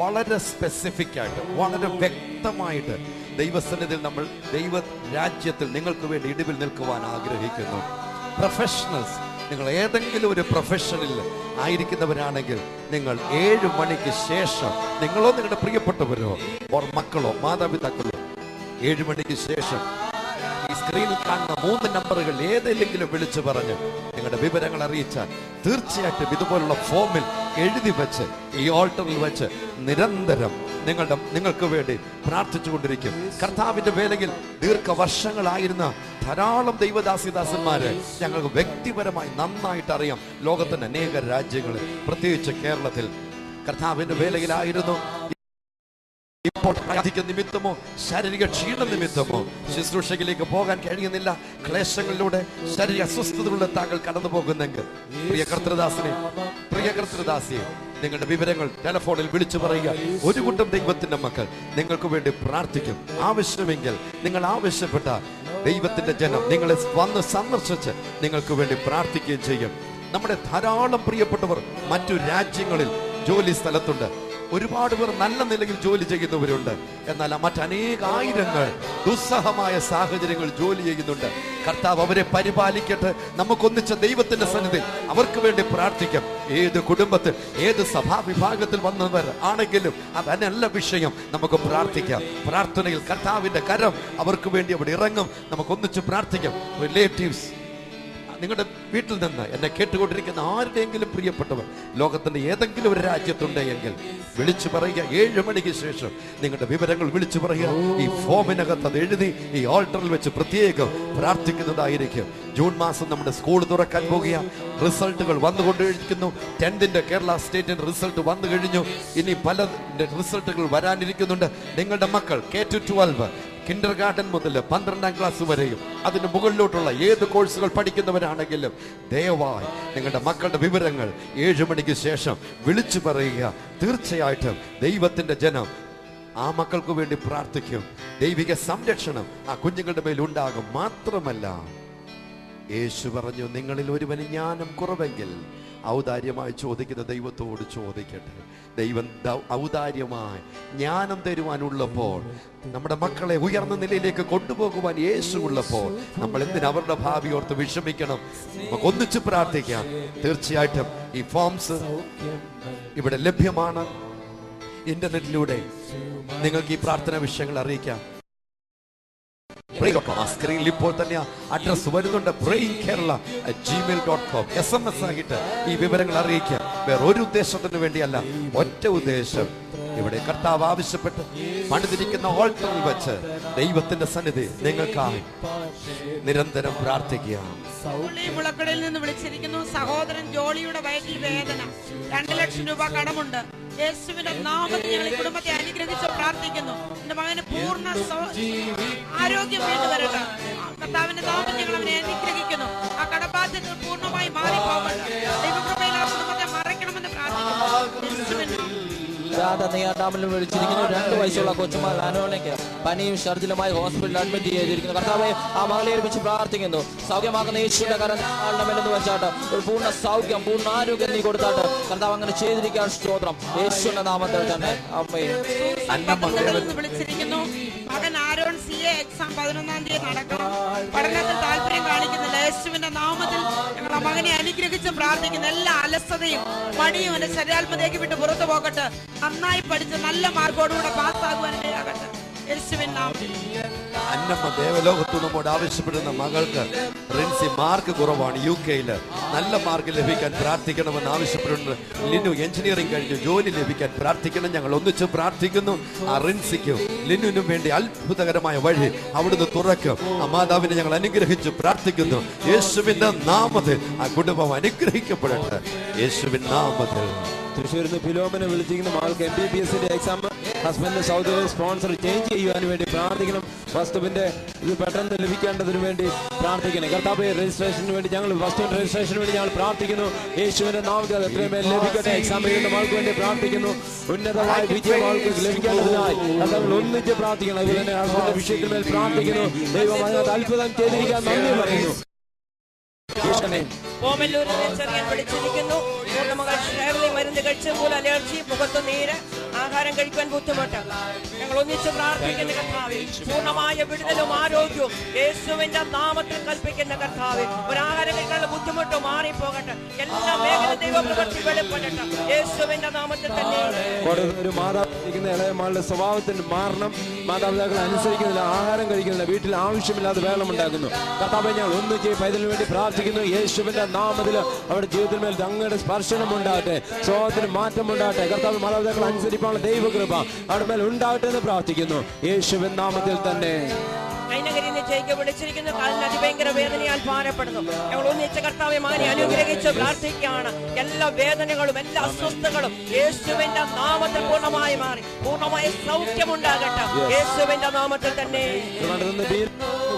വളരെ സ്പെസിഫിക് ആയിട്ട്, വളരെ വ്യക്തമായിട്ട് ദൈവസന്നിധിയിൽ നമ്മൾ ദൈവ രാജ്യത്തിൽ നിങ്ങൾക്ക് വേണ്ടി ഇടിവിൽ നിൽക്കുവാൻ ആഗ്രഹിക്കുന്നു. പ്രൊഫഷണൽസ്, നിങ്ങൾ ഏതെങ്കിലും ഒരു പ്രൊഫഷനിൽ ആയിരിക്കുന്നവരാണെങ്കിൽ നിങ്ങൾ 7 മണിക്ക് ശേഷം, നിങ്ങളോ നിങ്ങളുടെ പ്രിയപ്പെട്ടവരോ ഓർ മക്കളോ മാതാപിതാക്കളോ 7 മണിക്ക് ശേഷം ഈ സ്ക്രീനിൽ കാണുന്ന 3 നമ്പറുകൾ ഏതെങ്കിലും വിളിച്ചു പറഞ്ഞ് നിങ്ങളുടെ വിവരങ്ങൾ അറിയിച്ചാൽ തീർച്ചയായിട്ടും ഇതുപോലുള്ള ഫോമിൽ എഴുതി വെച്ച് ഈ ഓൾട്ടറിൽ വെച്ച് നിരന്തരം നിങ്ങൾക്ക് വേണ്ടി പ്രാർത്ഥിച്ചുകൊണ്ടിരിക്കും. കർത്താവിന്റെ വേലയിൽ ദീർഘവർഷങ്ങളായിരുന്ന ധാരാളം ദൈവദാസിദാസന്മാരെ ഞങ്ങൾക്ക് വ്യക്തിപരമായി നന്നായിട്ട് അറിയാം. ലോകത്തിന്റെ അനേക രാജ്യങ്ങളിൽ, പ്രത്യേകിച്ച് കേരളത്തിൽ കർത്താവിന്റെ വേലയിലായിരുന്നു. ഇപ്പോൾ പ്രാർത്ഥിക്കുന്ന നിമിത്തമോ ശാരീരിക ക്ഷീണ നിമിത്തമോ ശുശ്രൂഷയിലേക്ക് പോകാൻ കഴിയുന്നില്ല. ക്ലേശങ്ങളിലൂടെ ശരീര അസ്വസ്ഥതകളുടെ താങ്കൾ കടന്നു പോകുന്നെങ്കിൽ പ്രിയ കർത്തൃദാസിയെ നിങ്ങളുടെ വിവരങ്ങൾ ടെലഫോണിൽ വിളിച്ചു പറയുക. ഒരു കൂട്ടം ദൈവത്തിന്റെ മക്കൾ നിങ്ങൾക്ക് വേണ്ടി പ്രാർത്ഥിക്കും. ആവശ്യമെങ്കിൽ നിങ്ങൾ ആവശ്യപ്പെട്ട ദൈവത്തിന്റെ ജനം നിങ്ങളെ വന്ന് സന്ദർശിച്ച് നിങ്ങൾക്ക് വേണ്ടി പ്രാർത്ഥിക്കുകയും ചെയ്യും. നമ്മുടെ ധാരാളം പ്രിയപ്പെട്ടവർ മറ്റു രാജ്യങ്ങളിൽ ജോലി സ്ഥലത്തുണ്ട്. ഒരുപാട് പേർ നല്ല നിലയിൽ ജോലി ചെയ്യുന്നവരുണ്ട്. എന്നാൽ മറ്റനേകായിരങ്ങൾ ദുസ്സഹമായ സാഹചര്യങ്ങൾ ജോലി ചെയ്യുന്നുണ്ട്. കർത്താവ് അവരെ പരിപാലിക്കട്ടെ. നമുക്കൊന്നിച്ച ദൈവത്തിന്റെ സന്നിധി അവർക്ക് വേണ്ടി പ്രാർത്ഥിക്കാം. ഏത് കുടുംബത്തിൽ, ഏത് സഭാവിഭാഗത്തിൽ വന്നവർ ആണെങ്കിലും അതല്ല വിഷയം. നമുക്ക് പ്രാർത്ഥിക്കാം. പ്രാർത്ഥനയിൽ കർത്താവിന്റെ കരം അവർക്ക് വേണ്ടി അവിടെ ഇറങ്ങും. നമുക്കൊന്നിച്ച് പ്രാർത്ഥിക്കാം. റിലേറ്റീവ്സ്, നിങ്ങളുടെ വീട്ടിൽ നിന്ന് എന്നെ കേട്ടുകൊണ്ടിരിക്കുന്ന ആരുടെയെങ്കിലും പ്രിയപ്പെട്ടവർ ലോകത്തിന്റെ ഏതെങ്കിലും ഒരു രാജ്യത്തുണ്ടെങ്കിൽ വിളിച്ചു പറയുക. 7 മണിക്ക് ശേഷം നിങ്ങളുടെ വിവരങ്ങൾ വിളിച്ചു പറയുക. ഈ ഫോമിനകത്ത് അത് എഴുതി ഈ ഓൾട്ടറിൽ വെച്ച് പ്രത്യേകം പ്രാർത്ഥിക്കുന്നതായിരിക്കും. ജൂൺ മാസം നമ്മുടെ സ്കൂൾ തുറക്കാൻ പോകുക. റിസൾട്ടുകൾ വന്നുകൊണ്ടിരിക്കുന്നു. 10th കേരള സ്റ്റേറ്റിന്റെ റിസൾട്ട് വന്നു കഴിഞ്ഞു. ഇനി പല റിസൾട്ടുകൾ വരാനിരിക്കുന്നുണ്ട്. നിങ്ങളുടെ മക്കൾ K-12 കിൻഡർ ഗാർഡൻ മുതൽ 12ാം ക്ലാസ് വരെയും അതിന് മുകളിലോട്ടുള്ള ഏത് കോഴ്സുകൾ പഠിക്കുന്നവരാണെങ്കിലും ദയവായി നിങ്ങളുടെ മക്കളുടെ വിവരങ്ങൾ 7 മണിക്ക് ശേഷം വിളിച്ചു പറയുക. തീർച്ചയായിട്ടും ദൈവത്തിന്റെ ജനം ആ മക്കൾക്ക് വേണ്ടി പ്രാർത്ഥിക്കും. ദൈവിക സംരക്ഷണം ആ കുഞ്ഞുങ്ങളുടെ മേൽ ഉണ്ടാകും. മാത്രമല്ല, യേശു പറഞ്ഞു, നിങ്ങളിൽ ഒരുവന് ജ്ഞാനം കുറവെങ്കിൽ ഔദാര്യമായി ചോദിക്കുന്ന ദൈവത്തോട് ചോദിക്കട്ടെ. ദൈവം ഔദാര്യമായി ജ്ഞാനം തരുവാനുള്ളപ്പോൾ, നമ്മുടെ മക്കളെ ഉയർന്ന നിലയിലേക്ക് കൊണ്ടുപോകുവാൻ യേശു ഉള്ളപ്പോൾ നമ്മൾ എന്തിന് അവരുടെ ഭാവി ഓർത്ത് വിഷമിക്കണം? നമുക്ക് ഒന്നിച്ച് പ്രാർത്ഥിക്കാം. തീർച്ചയായിട്ടും ഈ ഫോംസ് ഇവിടെ ലഭ്യമാണ്. ഇന്റർനെറ്റിലൂടെ നിങ്ങൾക്ക് ഈ പ്രാർത്ഥന വിഷയങ്ങൾ അറിയിക്കാം. ആ സ്ക്രീനിൽ ഇപ്പോൾ തന്നെ അഡ്രസ് വരുന്നുണ്ട്. prayingkerala@gmail.com. SMS ആയിട്ട് ഈ വിവരങ്ങൾ അറിയിക്കാം. വേറെ ഒരു ഉദ്ദേശത്തിന് വേണ്ടിയല്ല, ഒറ്റ ഉദ്ദേശം. ഇവിടെ കർത്താവ് ആവശ്യപ്പെട്ട് പണിതിരിക്കുന്ന ഓൾട്ടറിൽ വെച്ച് ദൈവത്തിന്റെ സന്നിധി നിങ്ങൾക്കായി നിരന്തരം പ്രാർത്ഥിക്കുക. മുളക്കടയിൽ നിന്ന് വിളിച്ചിരിക്കുന്നു. സഹോദരൻ ജോളിയുടെ വയറ്റിൽ വേദന, 2 ലക്ഷം രൂപ കടമുണ്ട്. യേശുവിന്റെ നാമത്തിൽ ഞങ്ങൾ ഈ കുടുംബത്തെ അനുഗ്രഹിച്ച് പ്രാർത്ഥിക്കുന്നു. എന്റെ മകന് പൂർണ്ണ ആരോഗ്യം വേണ്ടിവരട്ടെ. കർത്താവിന്റെ നാമത്തിൽ ഞങ്ങൾ അവനെ അനുഗ്രഹിക്കുന്നു. ആ കടബാധ്യതകൾ പൂർണ്ണമായി മാറിപ്പോകട്ടെ. ദൈവകൃപയിൽ ആ കുടുംബത്തെ മറയ്ക്കണമെന്ന് പ്രാർത്ഥിക്കുന്നു. ഡാമിൽ വിളിച്ചിരിക്കുന്നു. 2 വയസ്സുള്ള കൊച്ചുമകൾ അനോളയ്ക്ക് പനിയും ഛർദിലുമായി ഹോസ്പിറ്റലിൽ അഡ്മിറ്റ് ചെയ്തിരിക്കുന്നു. കർത്താവെ, ആ മകളെ ഏൽപ്പിച്ച് പ്രാർത്ഥിക്കുന്നു. സൗഖ്യമാക്കുന്ന യേശുവിന്റെ കരമെന്ന് വെച്ചാട്ട് ഒരു പൂർണ്ണ സൗഖ്യം, പൂർണ്ണ ആരോഗ്യം നീ കൊടുത്താട്ട് കർത്താവ് അങ്ങനെ ചെയ്തിരിക്കാൻ സ്തോത്രം. യേശുവിന്റെ നാമത്തിൽ തന്നെ വിളിച്ചിരിക്കുന്നു. മകൻ ആരോൺ CA എക്സാം 11ാം തീയതി നടക്കണം. പഠനത്തിൽ താല്പര്യം കാണിക്കുന്നില്ല. യേശുവിന്റെ നാമത്തിൽ ഞങ്ങൾ ആ മകനെ അനുഗ്രഹിച്ച് പ്രാർത്ഥിക്കുന്നു. എല്ലാ അലസതയും മടിയും എന്റെ ശരീരാത്മതയ്ക്ക് വിട്ട് പുറത്തു പോകട്ടെ. നന്നായി പഠിച്ച് നല്ല മാർക്കോടുകൂടെ പാസ്സാകുവാൻ ഇടയാകട്ടെ. അന്നമ്മ ദേവലോകത്തു നമ്മോട് ആവശ്യപ്പെടുന്ന മകൾക്ക് റിൻസി മാർക്ക് കുറവാണ്. UK-ല് നല്ല മാർക്ക് ലഭിക്കാൻ പ്രാർത്ഥിക്കണമെന്ന് ആവശ്യപ്പെടുന്നു. ലിനു എഞ്ചിനീയറിംഗ് കഴിഞ്ഞു, ജോലി ലഭിക്കാൻ പ്രാർത്ഥിക്കണം. ഞങ്ങൾ ഒന്നിച്ച് പ്രാർത്ഥിക്കുന്നു. ആ റിൻസിക്കും ലിനുവിനും വേണ്ടി അത്ഭുതകരമായ വഴി അവിടുന്ന് തുറക്കും. ആ മാതാവിനെ ഞങ്ങൾ അനുഗ്രഹിച്ചു പ്രാർത്ഥിക്കുന്നു. യേശുവിന്റെ നാമത്തിൽ ആ കുടുംബം അനുഗ്രഹിക്കപ്പെടട്ടെ. യേശുവിൻ നാമത്തിൽ. തൃശ്ശൂരിൽ നിന്ന് ഫിലോമിനെ വിളിച്ചിരിക്കുന്ന മകൾക്ക് MBBSന്റെ എക്സാം ഹസ്ബൻഡ് സൗദിയിലെ സ്പോൺസർ ചേഞ്ച് ചെയ്യുവാൻ വേണ്ടി പ്രാർത്ഥിക്കണം. വസ്തുവിന്റെ ഇത് പെട്ടെന്ന് ലഭിക്കേണ്ടതിന് വേണ്ടി പ്രാർത്ഥിക്കണം. കർത്താവേ, രജിസ്ട്രേഷന് വേണ്ടി ഞങ്ങൾ വസ്തുവിന്റെ രജിസ്ട്രേഷന് വേണ്ടി ഞങ്ങൾ പ്രാർത്ഥിക്കുന്നു. യേശുവിന്റെ നാമത്തിൽ അത് എത്രയും പേര് ലഭിക്കട്ടെ. എക്സാം എഴുതുന്ന മകൾക്ക് വേണ്ടി പ്രാർത്ഥിക്കുന്നു. ഉന്നതമായ വിജയം അവൾക്ക് ലഭിക്കേണ്ടതിനായി നമ്മൾ ഒന്നിച്ച് പ്രാർത്ഥിക്കണം. അതുപോലെ തന്നെ ഹസ്ബൻഡിന്റെ വിഷയത്തിൽ മേൽ പ്രാർത്ഥിക്കുന്നു. ദൈവം അതിനകത്ത് അത്ഭുതം ചെയ്തിരിക്കാൻ നന്ദി പറയുന്നു. ഓമല്ലൂരിലെ ചെറിയാൻ വിളിച്ചിരിക്കുന്നു. മകൾ ഷേർലി മരുന്ന് കഴിച്ച പോലെ അലർജി, മുഖത്ത് നീര്, ആഹാരം കഴിക്കാൻ ബുദ്ധിമുട്ട്. ഞങ്ങൾ ഒന്നിച്ച് പ്രാർത്ഥിക്കുന്ന കർത്താവേ, പൂർണ്ണമായ വിടുതലും ആരോഗ്യവും യേശുവിന്റെ നാമത്തിൽ കൽപ്പിക്കുന്ന കർത്താവേ, ഒരു ആഹാരം കഴിക്കാനുള്ള ബുദ്ധിമുട്ട് മാറിപ്പോകട്ടെ. എല്ലാ മേഖല ദൈവപ്രവൃത്തി വെളിപ്പെടട്ടെ യേശുവിന്റെ നാമത്തിൽ തന്നെ. ഒരു മാതാപിതാക്കൾ ഇളയ മകളുടെ സ്വഭാവത്തിന് മാറണം. മാതാപിതാക്കൾ അനുസരിക്കുന്നില്ല, ആഹാരം കഴിക്കുന്നില്ല, വീട്ടിൽ ആവശ്യമില്ലാതെ വേളം ഉണ്ടാക്കുന്നു. കർത്താവേ, ഞങ്ങൾ ഒന്നിച്ച് പൈതലിന് വേണ്ടി പ്രാർത്ഥിക്കുന്നു. യേശുവിന്റെ നാമത്തിൽ അവരുടെ ജീവിതത്തിൽ മേൽ അങ്ങയുടെ സ്പർശനം ഉണ്ടാകട്ടെ, സ്വഭാവത്തിന് മാറ്റം ഉണ്ടാകട്ടെ. കർത്താവ്, മാതാപിതാക്കൾ അനുസരിപ്പാനുള്ള ദൈവകൃപ അവരുടെ മേൽ ഉണ്ടാകട്ടെ എന്ന് പ്രാർത്ഥിക്കുന്നു. യേശുവിൻ നാമത്തിൽ തന്നെ. വിളിച്ചിരിക്കുന്ന കാലിന് അതിഭയങ്കര വേദനയാൽ ഭാരപ്പെടുന്നു. ഞങ്ങൾ ഒന്നിച്ച കർത്താവെ മകനെ അനുഗ്രഹിച്ച് പ്രാർത്ഥിക്കുകയാണ്. എല്ലാ വേദനകളും എല്ലാ അസ്വസ്ഥതകളും യേശുവിന്റെ നാമത്തിൽ പൂർണ്ണമായി മാറി പൂർണ്ണമായ സൗഖ്യമുണ്ടാകട്ടെ യേശുവിന്റെ നാമത്തിൽ തന്നെ.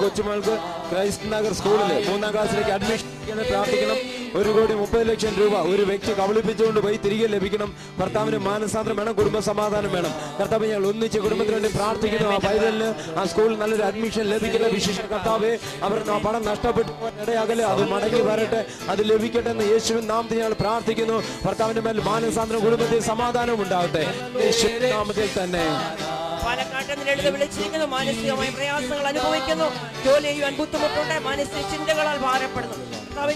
കൊച്ചുമൾക്ക് ക്രൈസ്റ്റ് നഗർ സ്കൂളിൽ 3ാം ക്ലാസ്സിലേക്ക് അഡ്മിഷൻ പ്രാർത്ഥിക്കണം. 1,30,00,000 രൂപ ഒരു വ്യക്തി കബളിപ്പിച്ചുകൊണ്ട് പോയി തിരികെ ലഭിക്കണം. ഭർത്താവിന് മാനസാന്തരം വേണം, കുടുംബ സമാധാനം വേണം. കർത്താവ്, ഞങ്ങൾ ഒന്നിച്ച് കുടുംബത്തിന് വേണ്ടി പ്രാർത്ഥിക്കുന്നു. ആ പൈതലിന് ആ സ്കൂളിൽ നല്ലൊരു അഡ്മിഷൻ ലഭിക്കുന്ന വിശേഷ കർത്താവേ, അവർ ആ പണം നഷ്ടപ്പെട്ടു ഇടയാകലെ അത് മടങ്ങി വരട്ടെ, അത് ലഭിക്കട്ടെ എന്ന് യേശുവിൻ നാമത്തിൽ ഞങ്ങൾ പ്രാർത്ഥിക്കുന്നു. ഭർത്താവിന്റെ മേൽ മാനസാന്തരം, കുടുംബത്തിൽ സമാധാനം ഉണ്ടാകട്ടെ യേശുവിൻ നാമത്തിൽ തന്നെ. പാലക്കാട്ട് നിന്ന് വിളിച്ചിരിക്കുന്നു. മാനസികമായ പ്രയാസങ്ങൾ അനുഭവിക്കുന്നു, ജോലി ചെയ്യാൻ ബുദ്ധിമുട്ടുണ്ട്, മാനസിക ചിന്തകളാൽ ഭാരപ്പെടുന്നു.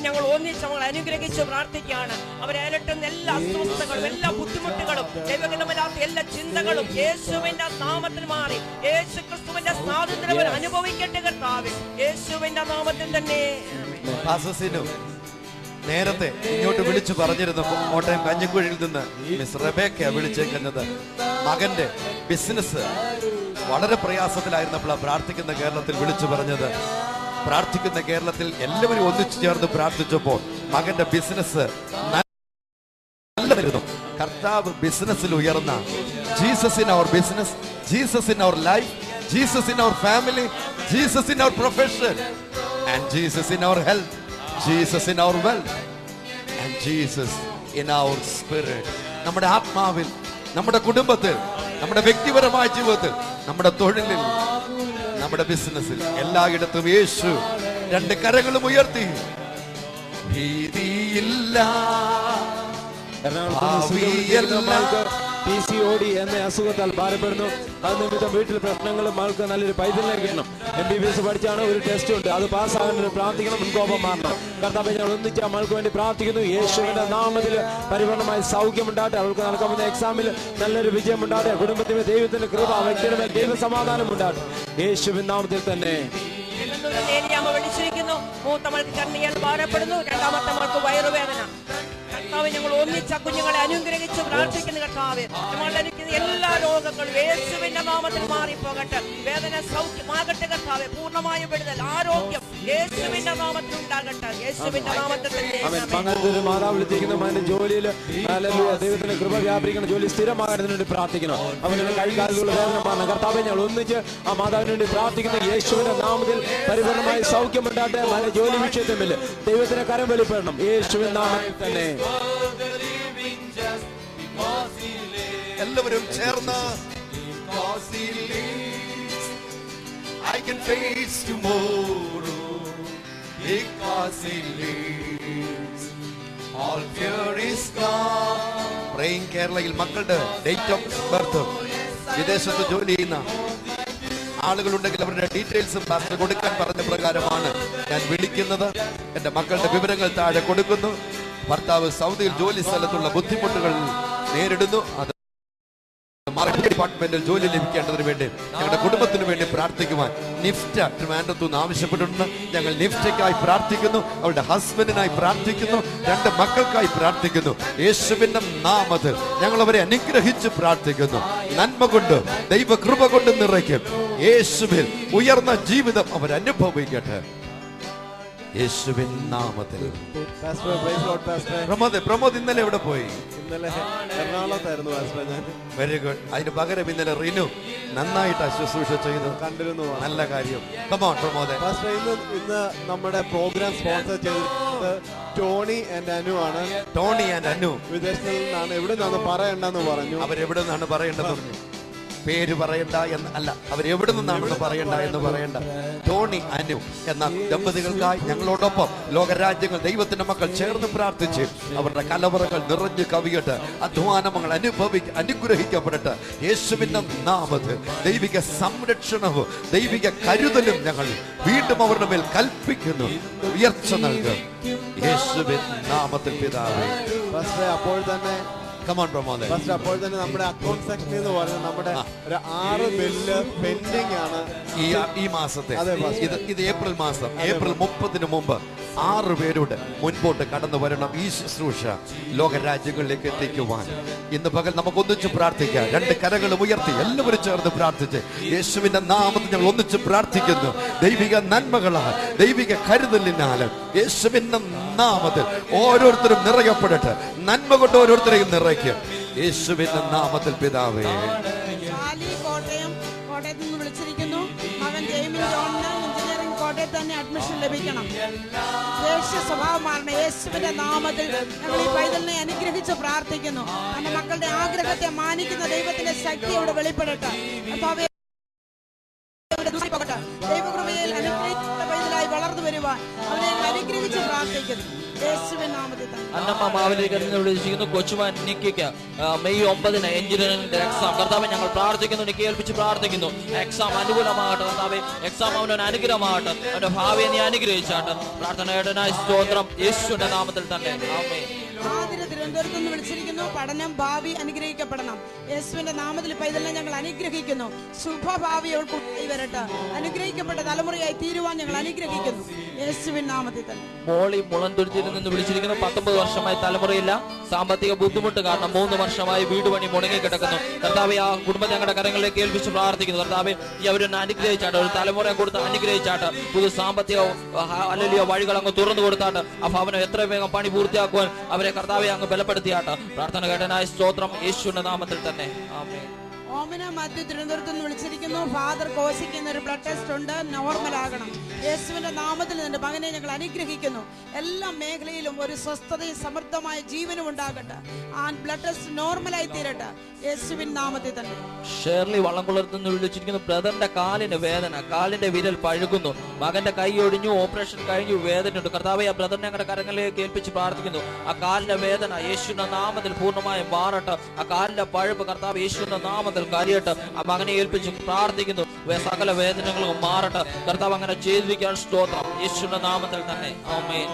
ഞങ്ങൾ ഒന്നിച്ച് നമ്മൾ അനുഗ്രഹിച്ച് പ്രാർത്ഥിക്കുകയാണ്. അവരെ അലട്ടുന്ന എല്ലാ അസ്വസ്ഥതകളും എല്ലാ ബുദ്ധിമുട്ടുകളും ദൈവഗതമില്ലാത്ത എല്ലാ ചിന്തകളും യേശുവിന്റെ നാമത്തിൽ മാറി യേശു ക്രിസ്തുവിന്റെ സ്വാതന്ത്ര്യം അനുഭവിക്കട്ടെ കർത്താവേ, യേശുവിന്റെ നാമത്തിൽ തന്നെ. നേരത്തെ ഇങ്ങോട്ട് വിളിച്ചു പറഞ്ഞിരുന്നു, കോട്ടയം കഞ്ഞിക്കുഴിയിൽ നിന്ന് മിസ് റെബേക്ക വിളിച്ചേക്കുന്നത് മകന്റെ ബിസിനസ് വളരെ പ്രയാസത്തിലായിരുന്നപ്പോൾ പ്രാർത്ഥിക്കുന്ന കേരളത്തിൽ വിളിച്ചു പറഞ്ഞത്. പ്രാർത്ഥിക്കുന്ന കേരളത്തിൽ എല്ലാവരും ഒന്നിച്ചു ചേർന്ന് പ്രാർത്ഥിച്ചപ്പോൾ മകന്റെ ബിസിനസ് നല്ലതായിരുന്നു. കർത്താവ് ബിസിനസ്സിൽ ഉയർന്ന Jesus in our business, Jesus in our life, Jesus in our family, Jesus in our profession and Jesus in our health, Jesus in our wealth and Jesus in our spirit. നമ്മുടെ ആത്മാവിൽ, നമ്മുടെ കുടുംബത്തിൽ, നമ്മുടെ വ്യക്തിപരമായ ജീവിതത്തിൽ, നമ്മുടെ തൊഴിലിൽ, നമ്മുടെ ബിസിനസ്സിൽ, എല്ലായിടത്തും യേശു രണ്ട് കരങ്ങളും ഉയർത്തി. ഭീതിയില്ല, PCOD എന്ന അസുഖത്താൽ ഭാരപ്പെടുന്നു. അത് നിമിത്തം വീട്ടിൽ പ്രശ്നങ്ങളും മകൾക്ക് നല്ലൊരു പൈതലിനെ കിട്ടണം. MBBS പഠിച്ചാണ്, ഒരു ടെസ്റ്റ് ഉണ്ട്, അത് പാസ്സാകാൻ പ്രാർത്ഥിക്കണം, മുൻകോപം മാറണം. കർത്താവേ, ഞങ്ങൾ ഒന്നിച്ച് മകൾക്ക് വേണ്ടി പ്രാർത്ഥിക്കുന്നു. യേശുവിന്റെ നാമത്തിൽ പരിപൂർണമായ സൗഖ്യം ഉണ്ടാകട്ടെ. അവൾക്ക് നടക്കാവുന്ന എക്സാമിൽ നല്ലൊരു വിജയം ഉണ്ടാകട്ടെ. കുടുംബത്തിന് ദൈവത്തിന്റെ കൃപ, വ്യക്തിയുടെ ദൈവ സമാധാനം ഉണ്ടാകട്ടെ യേശുവിൻ നാമത്തിൽ തന്നെ. വിളിച്ചിരിക്കുന്നു. മൂത്തമൾക്ക് കണ്ണിയാൽ ഭാരപ്പെടുന്നു, രണ്ടാമത്തെ മൾക്ക് വയറുവേദന. കർത്താവേ, ഞങ്ങൾ ഒന്നിച്ച കുഞ്ഞുങ്ങളെ അനുഗ്രഹിച്ച് പ്രാർത്ഥിക്കുന്ന കർത്താവേ, ഞങ്ങളുടെ എല്ലാ രോഗങ്ങളും യേശുവിന്റെ നാമത്തിൽ മാറിപ്പോകട്ടെ. വേദന സൗഖ്യമാകട്ടെ കർത്താവേ. പൂർണ്ണമായ വിടുതൽ, ആരോഗ്യം യേശുവിന്റെ നാമത്തിൽ ഉണ്ടാകട്ടെ. യേശുവിന്റെ നാമത്തിൽ തന്നെ. മാതാവ് വിളിച്ചിരിക്കുന്ന മകന്റെ ജോലിയിൽ ദൈവത്തിന്റെ കൃപ വ്യാപരിക്കണം, ജോലി സ്ഥിരമാകാൻ വേണ്ടി പ്രാർത്ഥിക്കണം. അവരുടെ കൈകാലുകളുടെ വേദന മാറണം. കർത്താവേ, ഞങ്ങൾ ഒന്നിച്ച് ആ മാതാവിന് വേണ്ടി പ്രാർത്ഥിക്കുന്ന യേശുവിന്റെ നാമത്തിൽ പരിപൂർണമായ സൗഖ്യം ഉണ്ടാകട്ടെ. മകന്റെ ജോലി വിഷയത്തിൽ ദൈവത്തിന്റെ കരം വെളിപ്പെടണം യേശുവിൻ നാമത്തിൽ തന്നെ. എല്ലാവരും ചേർന്ന് I can face tomorrow because he lives. All fear is gone. Praying കേരളയിൽ മക്കളുടെ ഡേറ്റ് ഓഫ് ബർത്ത് വിദേശത്ത് ജോലി ചെയ്യുന്ന ആളുകളുണ്ടെങ്കിൽ അവരുടെ ഡീറ്റെയിൽസും പാസ്റ്റർ കൊടുക്കാൻ പറഞ്ഞ പ്രകാരമാണ് ഞാൻ വിളിക്കുന്നത്. എന്റെ മക്കളുടെ വിവരങ്ങൾ താഴെ കൊടുക്കുന്നു. ഭർത്താവ് സൗദിയിൽ ജോലി സ്ഥലത്തുള്ള ബുദ്ധിമുട്ടുകൾ നേരിടുന്നു. അത് ഡിപ്പാർട്ട്മെന്റിൽ ജോലി ലഭിക്കേണ്ടതിന് വേണ്ടി ഞങ്ങളുടെ കുടുംബത്തിന് വേണ്ടി പ്രാർത്ഥിക്കുവാൻ നിഫ്റ്റ ട്രിവാൻഡ്രത്തു നിന്ന് ആവശ്യപ്പെട്ടിട്ടുണ്ട്. ഞങ്ങൾ നിഫ്റ്റയ്ക്കായി പ്രാർത്ഥിക്കുന്നു, അവരുടെ ഹസ്ബൻഡിനായി പ്രാർത്ഥിക്കുന്നു, 2 മക്കൾക്കായി പ്രാർത്ഥിക്കുന്നു. യേശുവിന്റെ നാമത്തിൽ ഞങ്ങൾ അവരെ അനുഗ്രഹിച്ച് പ്രാർത്ഥിക്കുന്നു. നന്മ കൊണ്ട് ദൈവകൃപ കൊണ്ട് നിറയ്ക്കും. യേശുവിൽ ഉയർന്ന ജീവിതം അവർ അനുഭവിക്കട്ടെ. യേശുവിൻ നാമത്തിൽ. പ്രമോദ് ഇന്നലെ എവിടെ പോയി? ഇന്നലെ എറണാകുളത്തായിരുന്നു പാസ്റ്റർ ഞാൻ. Very good. അതിന് പകരം ഇന്നലെ റിനു നന്നായിട്ട് ശുശ്രൂഷ ചെയ്തു. കണ്ടിരുന്നു. നല്ല കാര്യം. കമോൺ പ്രമോദ്. പാസ്റ്റർ ഇന്ന് നമ്മുടെ പ്രോഗ്രാം സ്പോൺസർ ചെയ്തിരിക്കുന്നത് ടോണി ആൻഡ് അനു ആണ്. ടോണി ആൻഡ് അനു വിദേശത്തിൽ നിന്നാണ്. എവിടെ നിന്നാണ് പറയണ്ടെന്ന് പറഞ്ഞു. അവരെവിടെ നിന്നാണ് പറയേണ്ടത്? പേര് പറയണ്ട എന്ന് അല്ല, അവരെവിടെ നിന്നാണെന്ന് പറയണ്ട എന്ന് പറയണ്ട. ടോണി അനു എന്ന ദമ്പതികൾക്കായി ഞങ്ങളോടൊപ്പം ലോകരാജ്യങ്ങൾ ദൈവത്തിന്റെ മക്കൾ ചേർന്ന് പ്രാർത്ഥിച്ച് അവരുടെ കലവറകൾ നിറഞ്ഞു കവിയട്ടെ. അധ്വാനങ്ങൾ അനുഗ്രഹിക്കപ്പെടട്ടെ. യേശുവിന്റെ നാമത്തിൽ ദൈവിക സംരക്ഷണവും ദൈവിക കരുതലും ഞങ്ങൾ വീണ്ടും അവരുടെ മേൽ കൽപ്പിക്കുന്നു. ഉയർച്ച നൽകും യേശുവിൻ നാമത്തിൽ പിതാവേ. അപ്പോൾ തന്നെ അപ്പോൾ തന്നെ നമ്മുടെ അക്കൗണ്ട് സെക്ഷൻ എന്ന് പറയുന്നത് നമ്മുടെ ഒരു 6 ബില്ല് പെൻഡിങ് ആണ് ഈ മാസത്തെ. ഇത് ഏപ്രിൽ മാസം. ഏപ്രിൽ 30-ന് മുമ്പ് 6 പേരുടെ മുൻപോട്ട് കടന്നു വരണം. ഈ ശുശ്രൂഷ ലോകരാജ്യങ്ങളിലേക്ക് എത്തിക്കുവാൻ ഇന്ന് പകൽ നമുക്ക് ഒന്നിച്ച് പ്രാർത്ഥിക്കാം. 2 കരങ്ങളും ഉയർത്തി എല്ലാവരും ചേർന്ന് പ്രാർത്ഥിച്ച് യേശുവിന്റെ നാമത്തിൽ ഞങ്ങൾ ഒന്നിച്ച് പ്രാർത്ഥിക്കുന്നു. ദൈവിക നന്മകളാൽ ദൈവിക കരുതലിനാലും യേശുവിന്റെ നാമത്തിൽ ഓരോരുത്തരും നിറയപ്പെടട്ടെ. നന്മ കൊണ്ട് ഓരോരുത്തരെയും നിറയ്ക്കും യേശുവിന്റെ നാമത്തിൽ പിതാവേ. കോട്ടയത്ത് നിന്ന് വിളിച്ചിരിക്കുന്നു. മകൻ ജെയ്മിൻ ജോണിന് എഞ്ചിനീയറിംഗ് കോട്ടയത്ത് തന്നെ അഡ്മിഷൻ ലഭിക്കണം. ദേഷ്യ സ്വഭാവമാണ്. യേശുവിന്റെ നാമത്തിൽ ഞങ്ങൾ ഈ പൈതലിനെ അനുഗ്രഹിച്ച് പ്രാർത്ഥിക്കുന്നു. തന്റെ മക്കളുടെ ആഗ്രഹത്തെ മാനിക്കുന്ന ദൈവത്തിന്റെ ശക്തി അവിടെ വെളിപ്പെടട്ടെ. ദൈവകൃപയിൽ അനുഗ്രഹിച്ച പൈതലായി വളർന്നു വരുവാൻ അവനെ അനുഗ്രഹിച്ച് പ്രാർത്ഥിക്കുന്നു. അന്നമ്മ മാവിലേക്ക് വിളിച്ചിരിക്കുന്നു. കൊച്ചുമാൻ നിക്കിക്ക് മെയ് 9-ന് എഞ്ചിനീയറിംഗ് എക്സാം. കർത്താവെ ഞങ്ങൾ പ്രാർത്ഥിക്കുന്നു, നിക്കി ഏൽപ്പിച്ച് പ്രാർത്ഥിക്കുന്നു. എക്സാം അനുകൂലമാകട്ടെ കർത്താവെ. എക്സാം അവനൊരു അനുഗ്രഹമാകട്ടെ. അവന്റെ ഭാവിയെ നീ അനുഗ്രഹിച്ചാട്ട്. പ്രാർത്ഥനയുടനായി സ്തോത്രം യേശുവിന്റെ നാമത്തിൽ തന്നെ. ആമേൻ. തിരുവനന്തപുരത്ത് നിന്ന് വിളിച്ചിരിക്കുന്നു. പഠനം ഭാവി അനുഗ്രഹിക്കപ്പെടണം. യേശുവിന്റെ നാമത്തിൽ പൈതലിനെ ഞങ്ങൾ അനുഗ്രഹിക്കുന്നു. ശുഭഭാവി അവൾക്കുണ്ടായി വരട്ടെ. അനുഗ്രഹിക്കപ്പെട്ട തലമുറയായി തീരുവാൻ ഞങ്ങൾ അനുഗ്രഹിക്കുന്നു. യേശുവിൻ നാമത്തിൽ തന്നെ. മോളി മുളന്തുരുത്തിയിൽ നിന്ന് വിളിച്ചിരിക്കുന്നു. 19 വർഷമായി തലമുറയില്ല. സാമ്പത്തിക ബുദ്ധിമുട്ട് കാരണം 3 വർഷമായി വീട് പണി മുടങ്ങി കിടക്കുന്നു. കർത്താവെ ആ കുടുംബത്തെ ഞങ്ങളുടെ കരങ്ങളിലേക്ക് ഏൽപ്പിച്ച് പ്രാർത്ഥിക്കുന്നു. കർത്താവെ ഈ അവരൊന്ന് അനുഗ്രഹിച്ചാട്ട്. ഒരു തലമുറയെ കൊടുത്ത് അനുഗ്രഹിച്ചാട്ട്. പുതിയ സാമ്പത്തിക അല്ലെങ്കിൽ വഴികൾ അങ്ങ് തുറന്നു കൊടുത്താട്ട്. ആ ഭവനം എത്ര വേഗം പണി പൂർത്തിയാക്കുവാൻ അവരെ കർത്താവെ അങ്ങ് ബലപ്പെടുത്തിയാട്ട്. പ്രാർത്ഥന കേട്ടനായ സ്തോത്രം യേശുവിന്റെ നാമത്തിൽ തന്നെ. ആമേൻ. ഓമന മാത്യു തിരുവനന്തപുരത്ത് നിന്ന് വിളിച്ചിരിക്കുന്നു. ഫാദർ കോശിക്കുന്ന ഒരു ബ്ലഡ് ടെസ്റ്റ് ഉണ്ട്, നോർമൽ ആകണം. യേശുവിന്റെ നാമത്തിൽ നിന്റെ മകനെ ഞങ്ങൾ അനുഗ്രഹിക്കുന്നു. എല്ലാ മേഖലയിലും ഒരു സ്വസ്ഥതയും സമൃദ്ധമായ ജീവനും ഉണ്ടാകട്ടെ. ആ ബ്ലഡ് ടെസ്റ്റ് നോർമലായി തീരട്ടെ. യേശുവിൻ നാമത്തിൽ തന്നെ. ഷേർലി വള്ളംകുളത്ത് നിന്ന് വിളിച്ചിരിക്കുന്നു. ബ്രദറിന്റെ കാലിന് വേദന, കാലിന്റെ വിരൽ പഴുകുന്നു. മകന്റെ കൈ ഒടിഞ്ഞു, ഓപ്പറേഷൻ കഴിഞ്ഞു, വേദനയുണ്ട്. കർത്താവെ ആ ബ്രദറിനെ ഞങ്ങളുടെ കരങ്ങളിലേക്ക് ഏൽപ്പിച്ച് പ്രാർത്ഥിക്കുന്നു. ആ കാലിന്റെ വേദന യേശുവിന്റെ നാമത്തിൽ പൂർണ്ണമായും മാറട്ടെ. ആ കാലിന്റെ പഴുപ്പ് കർത്താവ് യേശുവിന്റെ നാമത്തിൽ കാര്യമായിട്ട് ആ മകനെ ഏൽപ്പിച്ച് പ്രാർത്ഥിക്കുന്നു. സകല വേദനകളും മാറട്ടെ. കർത്താവ് അങ്ങനെ ചെയ്തിരിക്കാൻ സ്തോത്രം യേശുവിന്റെ നാമത്തിൽ തന്നെ. ആമേൻ.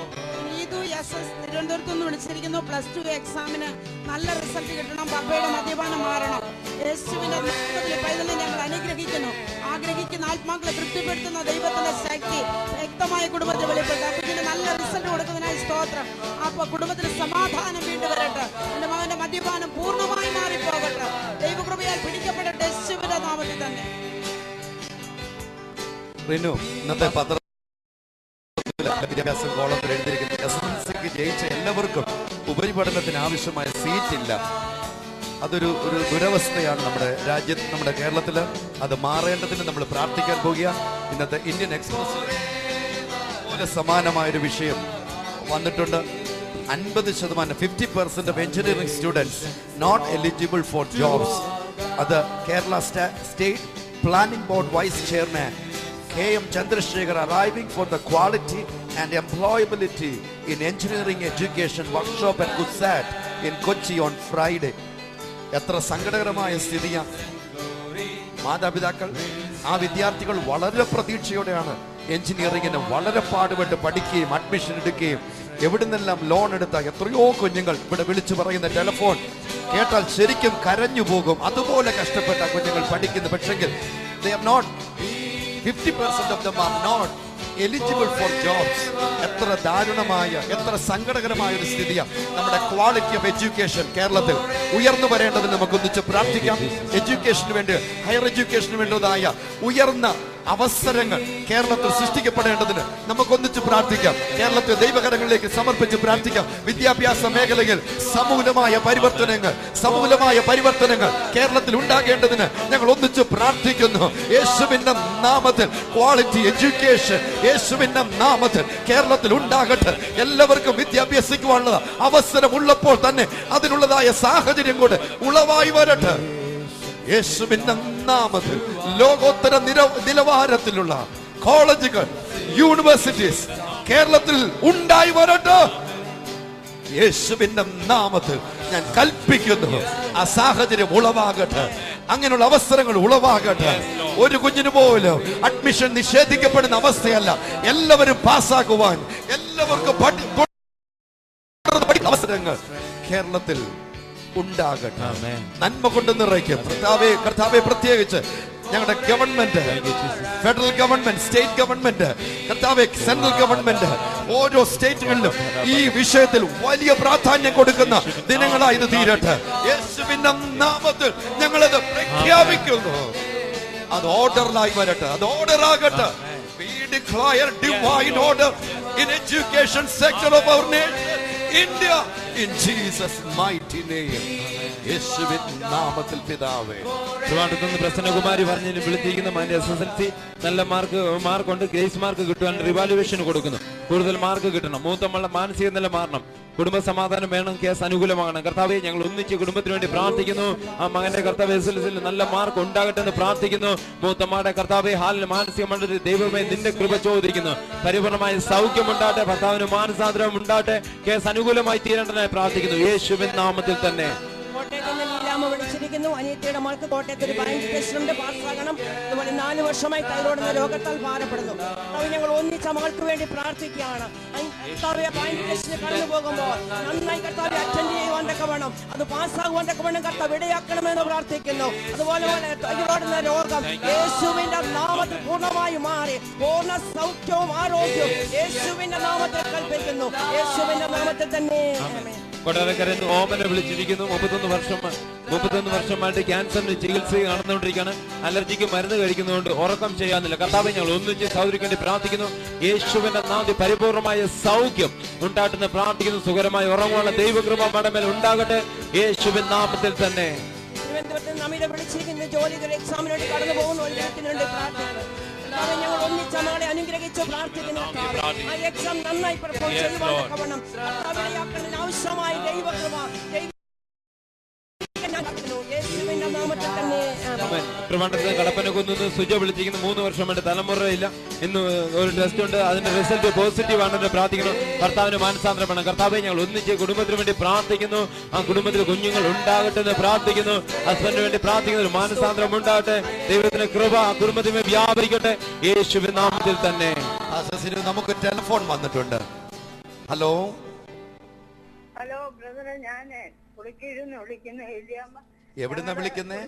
തിരുവനന്തപുരത്ത് നിന്ന് വിളിച്ചിരിക്കുന്നു. +2 എക്സാമിന് നല്ല റിസൾട്ട് കിട്ടണം. പപ്പയുടെ മദ്യപാനം മാറണം. യേശുവിന്റെ നാമത്തിൽ പൈതലിനെ ഞങ്ങൾ അനുഗ്രഹിക്കുന്നു. ആഗ്രഹിക്കുന്ന ആത്മാക്കളെ തൃപ്തിപ്പെടുത്തുന്ന ദൈവത്തിന്റെ ശക്തി വ്യക്തമായ കുടുംബത്തിൽ വെളിപ്പെട്ട കുഞ്ഞിന് നല്ല റിസൾട്ട് കൊടുക്കുന്നതിനായി സ്തോത്രം. അപ്പൊ കുടുംബത്തിൽ സമാധാനം വീണ്ടും വരട്ടെ. എന്റെ മകന്റെ മദ്യപാനം പൂർണ്ണമായി മാറിപ്പോകട്ടെ. ദൈവകൃപയാൽ പിടിക്കപ്പെടട്ടെ. യേശുവിന്റെ നാമത്തിൽ തന്നെ. ഇന്നത്തെ വിദ്യാഭ്യാസ കോളത്തിൽ എഴുതിയിരിക്കുന്നത് SSLCക്ക് ജയിച്ച എല്ലാവർക്കും ഉപരിപഠനത്തിന് ആവശ്യമായ സീറ്റ് ഇല്ല. അതൊരു ദുരവസ്ഥയാണ് നമ്മുടെ രാജ്യത്ത്, നമ്മുടെ കേരളത്തിൽ. അത് മാറേണ്ടതിന് നമ്മൾ പ്രാർത്ഥിക്കാൻ പോകുക. ഇന്നത്തെ ഇന്ത്യൻ എക്സ്പ്രസ് പോലെ സമാനമായൊരു വിഷയം വന്നിട്ടുണ്ട്. 50% 50% of engineering students not eligible for jobs. അത് Kerala state planning board vice chairman K.M. Chandrasekhar arriving for the quality and employability in engineering education workshop at Kutsat in Kochi on Friday. എത്ര സങ്കടകരമായ സ്ഥിതിയാണ്. മാതാപിതാക്കൾ, ആ വിദ്യാർത്ഥികൾ വളരെ പ്രതീക്ഷയോടെയാണ് എഞ്ചിനീയറിംഗിന് വളരെ പാടുപെട്ട് പഠിക്കുകയും അഡ്മിഷൻ എടുക്കുകയും എവിടുന്നെല്ലാം ലോൺ എടുത്ത എത്രയോ കുഞ്ഞുങ്ങൾ ഇവിടെ വിളിച്ചു പറയുന്ന ടെലിഫോൺ കേട്ടാൽ ശരിക്കും കരഞ്ഞു പോകും. അതുപോലെ കഷ്ടപ്പെട്ട കുഞ്ഞുങ്ങൾ പഠിക്കുന്നു. പക്ഷെങ്കിൽ they are not 50% of them are not eligible for jobs. എത്ര ദാരുണമായ, എത്ര സങ്കടകരമായ ഒരു സ്ഥിതിയാണ്. നമ്മുടെ ക്വാളിറ്റി ഓഫ് എഡ്യൂക്കേഷൻ കേരളത്തിൽ ഉയർന്നു വരേണ്ടതിന് നമുക്കൊന്നിച്ച് പ്രാർത്ഥിക്കാം. എഡ്യൂക്കേഷന് വേണ്ടി, ഹയർ എഡ്യൂക്കേഷന് വേണ്ടതായ ഉയർന്ന അവസരങ്ങൾ കേരളത്തിൽ സൃഷ്ടിക്കപ്പെടേണ്ടതിന് നമുക്കൊന്നിച്ച് പ്രാർത്ഥിക്കാം. കേരളത്തെ ദൈവകരങ്ങളിലേക്ക് സമർപ്പിച്ച് പ്രാർത്ഥിക്കാം. വിദ്യാഭ്യാസ മേഖലയിൽ സമൂലമായ പരിവർത്തനങ്ങൾ കേരളത്തിൽ ഉണ്ടാകേണ്ടതിന് ഞങ്ങൾ ഒന്നിച്ച് പ്രാർത്ഥിക്കുന്നു. യേശുവിന്റെ നാമത്തിൽ ക്വാളിറ്റി എഡ്യൂക്കേഷൻ യേശുവിന്റെ നാമത്തിൽ കേരളത്തിൽ ഉണ്ടാകട്ടെ. എല്ലാവർക്കും വിദ്യാഭ്യസിക്കുവാനുള്ള അവസരം ഉള്ളപ്പോൾ തന്നെ അതിനുള്ളതായ സാഹചര്യം കൂടെ ഉളവായി വരട്ടെ. യേശുവിന്റെ നാമത്തിൽ ലോകോത്തര നിലവാരത്തിലുള്ള കോളേജുകൾ, യൂണിവേഴ്സിറ്റീസ് കേരളത്തിൽ ഉണ്ടായി വരട്ടെ. യേശുവിന്റെ നാമത്തിൽ ഞാൻ കൽപ്പിക്കുന്നു, ആ സാഹചര്യം ഉളവാകട്ടെ, അങ്ങനെയുള്ള അവസരങ്ങൾ ഉളവാകട്ടെ. ഒരു കുഞ്ഞിന് പോലും അഡ്മിഷൻ നിഷേധിക്കപ്പെടുന്ന അവസ്ഥയല്ല. എല്ലാവരും പാസ്സാക്കുവാൻ, എല്ലാവർക്കും അവസരങ്ങൾ കേരളത്തിൽ ഉണ്ടാകട്ടെ. നന്മ കൊണ്ട് നിറയ്ക്കും കർത്താവേ. പ്രത്യേകിച്ച് ഞങ്ങളുടെ government, federal government, state government, കർത്താവേ, സെൻട്രൽ ഗവൺമെന്റ്, ഓരോ സ്റ്റേറ്റുകളിലും ഈ വിഷയത്തിൽ വലിയ പ്രാധാന്യം കൊടുക്കുന്ന ദിനങ്ങളായി ഇത് തീരട്ടെ. യേശുവിന്റെ നാമത്തിൽ ഞങ്ങളത് പ്രഖ്യാപിക്കുന്നു. അത് ഓർഡറിലായി വരട്ടെ, അത് ഓർഡറാകട്ടെ. We declare divine order in education sector of our nation, India, in Jesus' mighty name. യേശുവിൻ നാമത്തിൽ പിതാവേ. ട്രിവാൻഡ്രത്തുനിന്ന് പ്രസന്നകുമാരി പറഞ്ഞ് വിളിച്ചിരിക്കുന്ന SSLC നല്ല മാർക്കുണ്ട്. ഗ്രേസ് മാർക്ക് കിട്ടുവാൻ റിവാലുവേഷൻ കൊടുക്കുന്നു. കൂടുതൽ മാർക്ക് കിട്ടണം. മൂത്തമ്മളുടെ മാനസിക നില മാറണം. കുടുംബ സമാധാനം വേണം. കേസ് അനുകൂലമാകണം. കർത്താവേ, ഞങ്ങൾ ഒന്നിച്ച് കുടുംബത്തിന് വേണ്ടി പ്രാർത്ഥിക്കുന്നു. ആ മകന്റെ കർത്താവ് SSLCയിൽ നല്ല മാർക്ക് ഉണ്ടാകട്ടെ എന്ന് പ്രാർത്ഥിക്കുന്നു. മൂത്തമ്മയുടെ കർത്താവേ, ഹാലിന് മാനസിക മണ്ഡലത്തിൽ ദൈവമേ നിന്റെ കൃപ ചോദിക്കുന്നു. പരിപൂർണമായ സൗഖ്യം ഉണ്ടാട്ടെ. ഭർത്താവിന് മാനസാന്തരം ഉണ്ടാട്ടെ. കേസ് അനുകൂലമായി തീരേണ്ടതിനായി പ്രാർത്ഥിക്കുന്നു. യേശുവിൻ നാമത്തിൽ തന്നെ. കോട്ടയത്ത് നിന്ന് ലീലാമ്മ വിളിച്ചിരിക്കുന്നു. അനിയത്തിയുടെ മകൾക്ക് കോട്ടയത്ത് ഒരു ബാങ്ക് ടെസ്റ്റുണ്ട്, പാസ്സാകണം. അതുപോലെ 4 വർഷമായി തൈറോയ്ഡ് എന്ന രോഗത്താൽ ഭാരപ്പെടുന്നു. അത് ഞങ്ങൾ ഒന്നിച്ച മകൾക്ക് വേണ്ടി പ്രാർത്ഥിക്കുകയാണ്. കർത്താവെ, ബാങ്ക് ടെസ്റ്റിന് കടന്നു പോകുമ്പോൾ നന്നായി കർത്താവെ അറ്റൻഡ് ചെയ്യുവാൻ വേണം, അത് പാസ്സാകുവാൻ വേണം. കർത്താവ് ഇടയാക്കണമെന്ന് പ്രാർത്ഥിക്കുന്നു. അതുപോലെ തൈറോയ്ഡ് എന്ന രോഗം യേശുവിന്റെ നാമത്തിൽ പൂർണ്ണമായി മാറി പൂർണ്ണ സൗഖ്യവും ആരോഗ്യവും യേശുവിന്റെ നാമത്തിൽ കൽപ്പിക്കുന്നു. യേശുവിന്റെ നാമത്തിൽ തന്നെ. കൊട്ടാരക്കരയിൽ ഓമനെ വിളിച്ചിരിക്കുന്നു. 31 വർഷമായിട്ട് ക്യാൻസറിന് ചികിത്സ നടന്നുകൊണ്ടിരിക്കുകയാണ്. അലർജിക്ക് മരുന്ന് കഴിക്കുന്നതുകൊണ്ട് ഉറക്കം ചെയ്യാനില്ല. കർത്താവേ, ഞങ്ങൾ ഒന്നിച്ച് സൗകര്യക്ക് വേണ്ടി പ്രാർത്ഥിക്കുന്നു. യേശുവിന്റെ നാമത്തിൽ പരിപൂർണമായ സൗഖ്യം ഉണ്ടാട്ടെന്ന് പ്രാർത്ഥിക്കുന്നു. സുഖകരമായി ഉറങ്ങുവാനുള്ള ദൈവകൃപ മടമേൽ ഉണ്ടാകട്ടെ. യേശുവിൻ നാമത്തിൽ തന്നെ. തിരുവനന്തപുരത്ത് നമ്മിലെ വിളിച്ചിരിക്കുന്ന ജോലികൾ എക്സാമിനോട് കടന്നു പോകുന്ന ഒരു വീട്ടിനുണ്ട് പ്രാർത്ഥിക്കുന്നു. ഞങ്ങൾ ഒന്നിച്ച മകളെ അനുഗ്രഹിച്ച് പ്രാർത്ഥിക്കുന്നു. ആ എക്സാം നന്നായി പെർഫോം ചെയ്യുവാൻ ആവശ്യമായ ദൈവകൃപ യേശുവിന്റെ നാമത്തിൽ തന്നെ. ട്രിവാൻഡ്രത്ത് കടപ്പനക്കുന്ന് സുജ വിളിച്ചിരിക്കുന്നു. 3 വർഷമായിട്ട് തലമുറയില്ല. ഇന്ന് ഒരു ടെസ്റ്റ് ഉണ്ട്, അതിന്റെ റിസൾട്ട് പോസിറ്റീവ് ആണെന്ന് പ്രാർത്ഥിക്കുന്നു. ഭർത്താവിന് മാനസാന്തരം വേണം. കർത്താവേ, ഞങ്ങൾ ഒന്നിച്ച് കുടുംബത്തിന് വേണ്ടി പ്രാർത്ഥിക്കുന്നു. ആ കുടുംബത്തിൽ കുഞ്ഞുങ്ങൾ ഉണ്ടാകട്ടെ എന്ന് പ്രാർത്ഥിക്കുന്നു. ഹസ്ബൻഡിന് വേണ്ടി പ്രാർത്ഥിക്കുന്നു. മാനസാന്തരം ഉണ്ടാകട്ടെ. ദൈവത്തിന്റെ കൃപ ആ കുടുംബത്തിന് വ്യാപരിക്കട്ടെ. യേശുവിൻ നാമത്തിൽ തന്നെ. നമുക്ക് ടെലിഫോൺ വന്നിട്ടുണ്ട്. ഹലോ ബ്രദറെ, ഞാന് പുളിക്കീഴ്ന്ന് വിളിക്കുന്ന ഏലിയാമ്മ. എവിടുന്ന വിളിക്കുന്നേ?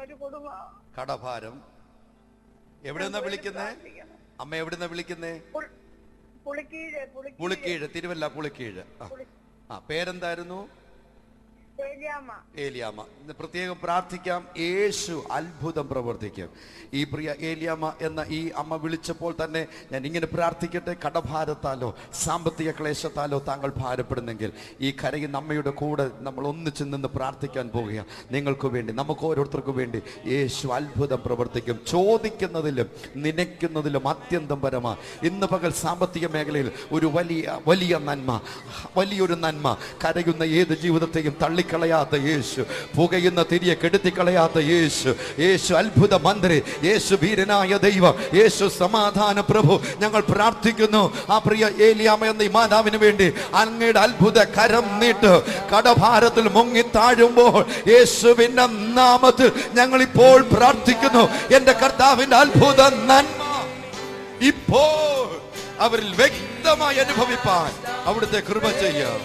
ഒരു കുടുംബം. കടഭാരം. എവിടുന്ന വിളിക്കുന്നേ അമ്മ? എവിടുന്ന വിളിക്കുന്നേ? പുളിക്കീഴ്, തിരുവല്ല പുളിക്കീഴ്. പേരെന്തായിരുന്നു? ഏലിയാമ്മ. പ്രത്യേകം പ്രാർത്ഥിക്കാം. യേശു അത്ഭുതം പ്രവർത്തിക്കും. ഈ പ്രിയ ഏലിയാമ്മ എന്ന ഈ അമ്മ വിളിച്ചപ്പോൾ തന്നെ ഞാൻ ഇങ്ങനെ പ്രാർത്ഥിക്കട്ടെ. കടഭാരത്താലോ സാമ്പത്തിക ക്ലേശത്താലോ താങ്കൾ ഭാരപ്പെടുന്നെങ്കിൽ ഈ കരയുന്ന അമ്മയുടെ കൂടെ നമ്മൾ ഒന്നിച്ചു നിന്ന് പ്രാർത്ഥിക്കാൻ പോവുകയാണ്. നിങ്ങൾക്ക് വേണ്ടി, നമുക്ക് ഓരോരുത്തർക്കും വേണ്ടി യേശു അത്ഭുതം പ്രവർത്തിക്കും. ചോദിക്കുന്നതിലും നനയ്ക്കുന്നതിലും അത്യന്തം പരമാണ്. ഇന്ന് പകൽ സാമ്പത്തിക മേഖലയിൽ ഒരു വലിയ നന്മ, വലിയൊരു നന്മ. കരയുന്ന ഏത് ജീവിതത്തെയും തള്ളിക്കളയാത്ത യേശു, പുകയുന്ന തിരിയെ കെടുത്തിക്കളയാത്ത യേശു, യേശു അത്ഭുത മന്ത്രി, യേശു വീരനായ ദൈവം, യേശു സമാധാന പ്രഭു. ഞങ്ങൾ പ്രാർത്ഥിക്കുന്നു. ആ പ്രിയ ഏലിയാമ്മ എന്ന ഈ മാതാവിന് വേണ്ടി അങ്ങയുടെ അത്ഭുത കരം നീട്ട്. കടഭാരത്തിൽ മുങ്ങി താഴുമ്പോൾ യേശുവിന്റെ നാമത്തിൽ ഞങ്ങൾ ഇപ്പോൾ പ്രാർത്ഥിക്കുന്നു. എന്റെ കർത്താവിന്റെ അത്ഭുത നന്മ ഇപ്പോൾ അവരിൽ വ്യക്തമായി അനുഭവിപ്പാൻ അവിടുത്തെ കൃപ ചെയ്യാം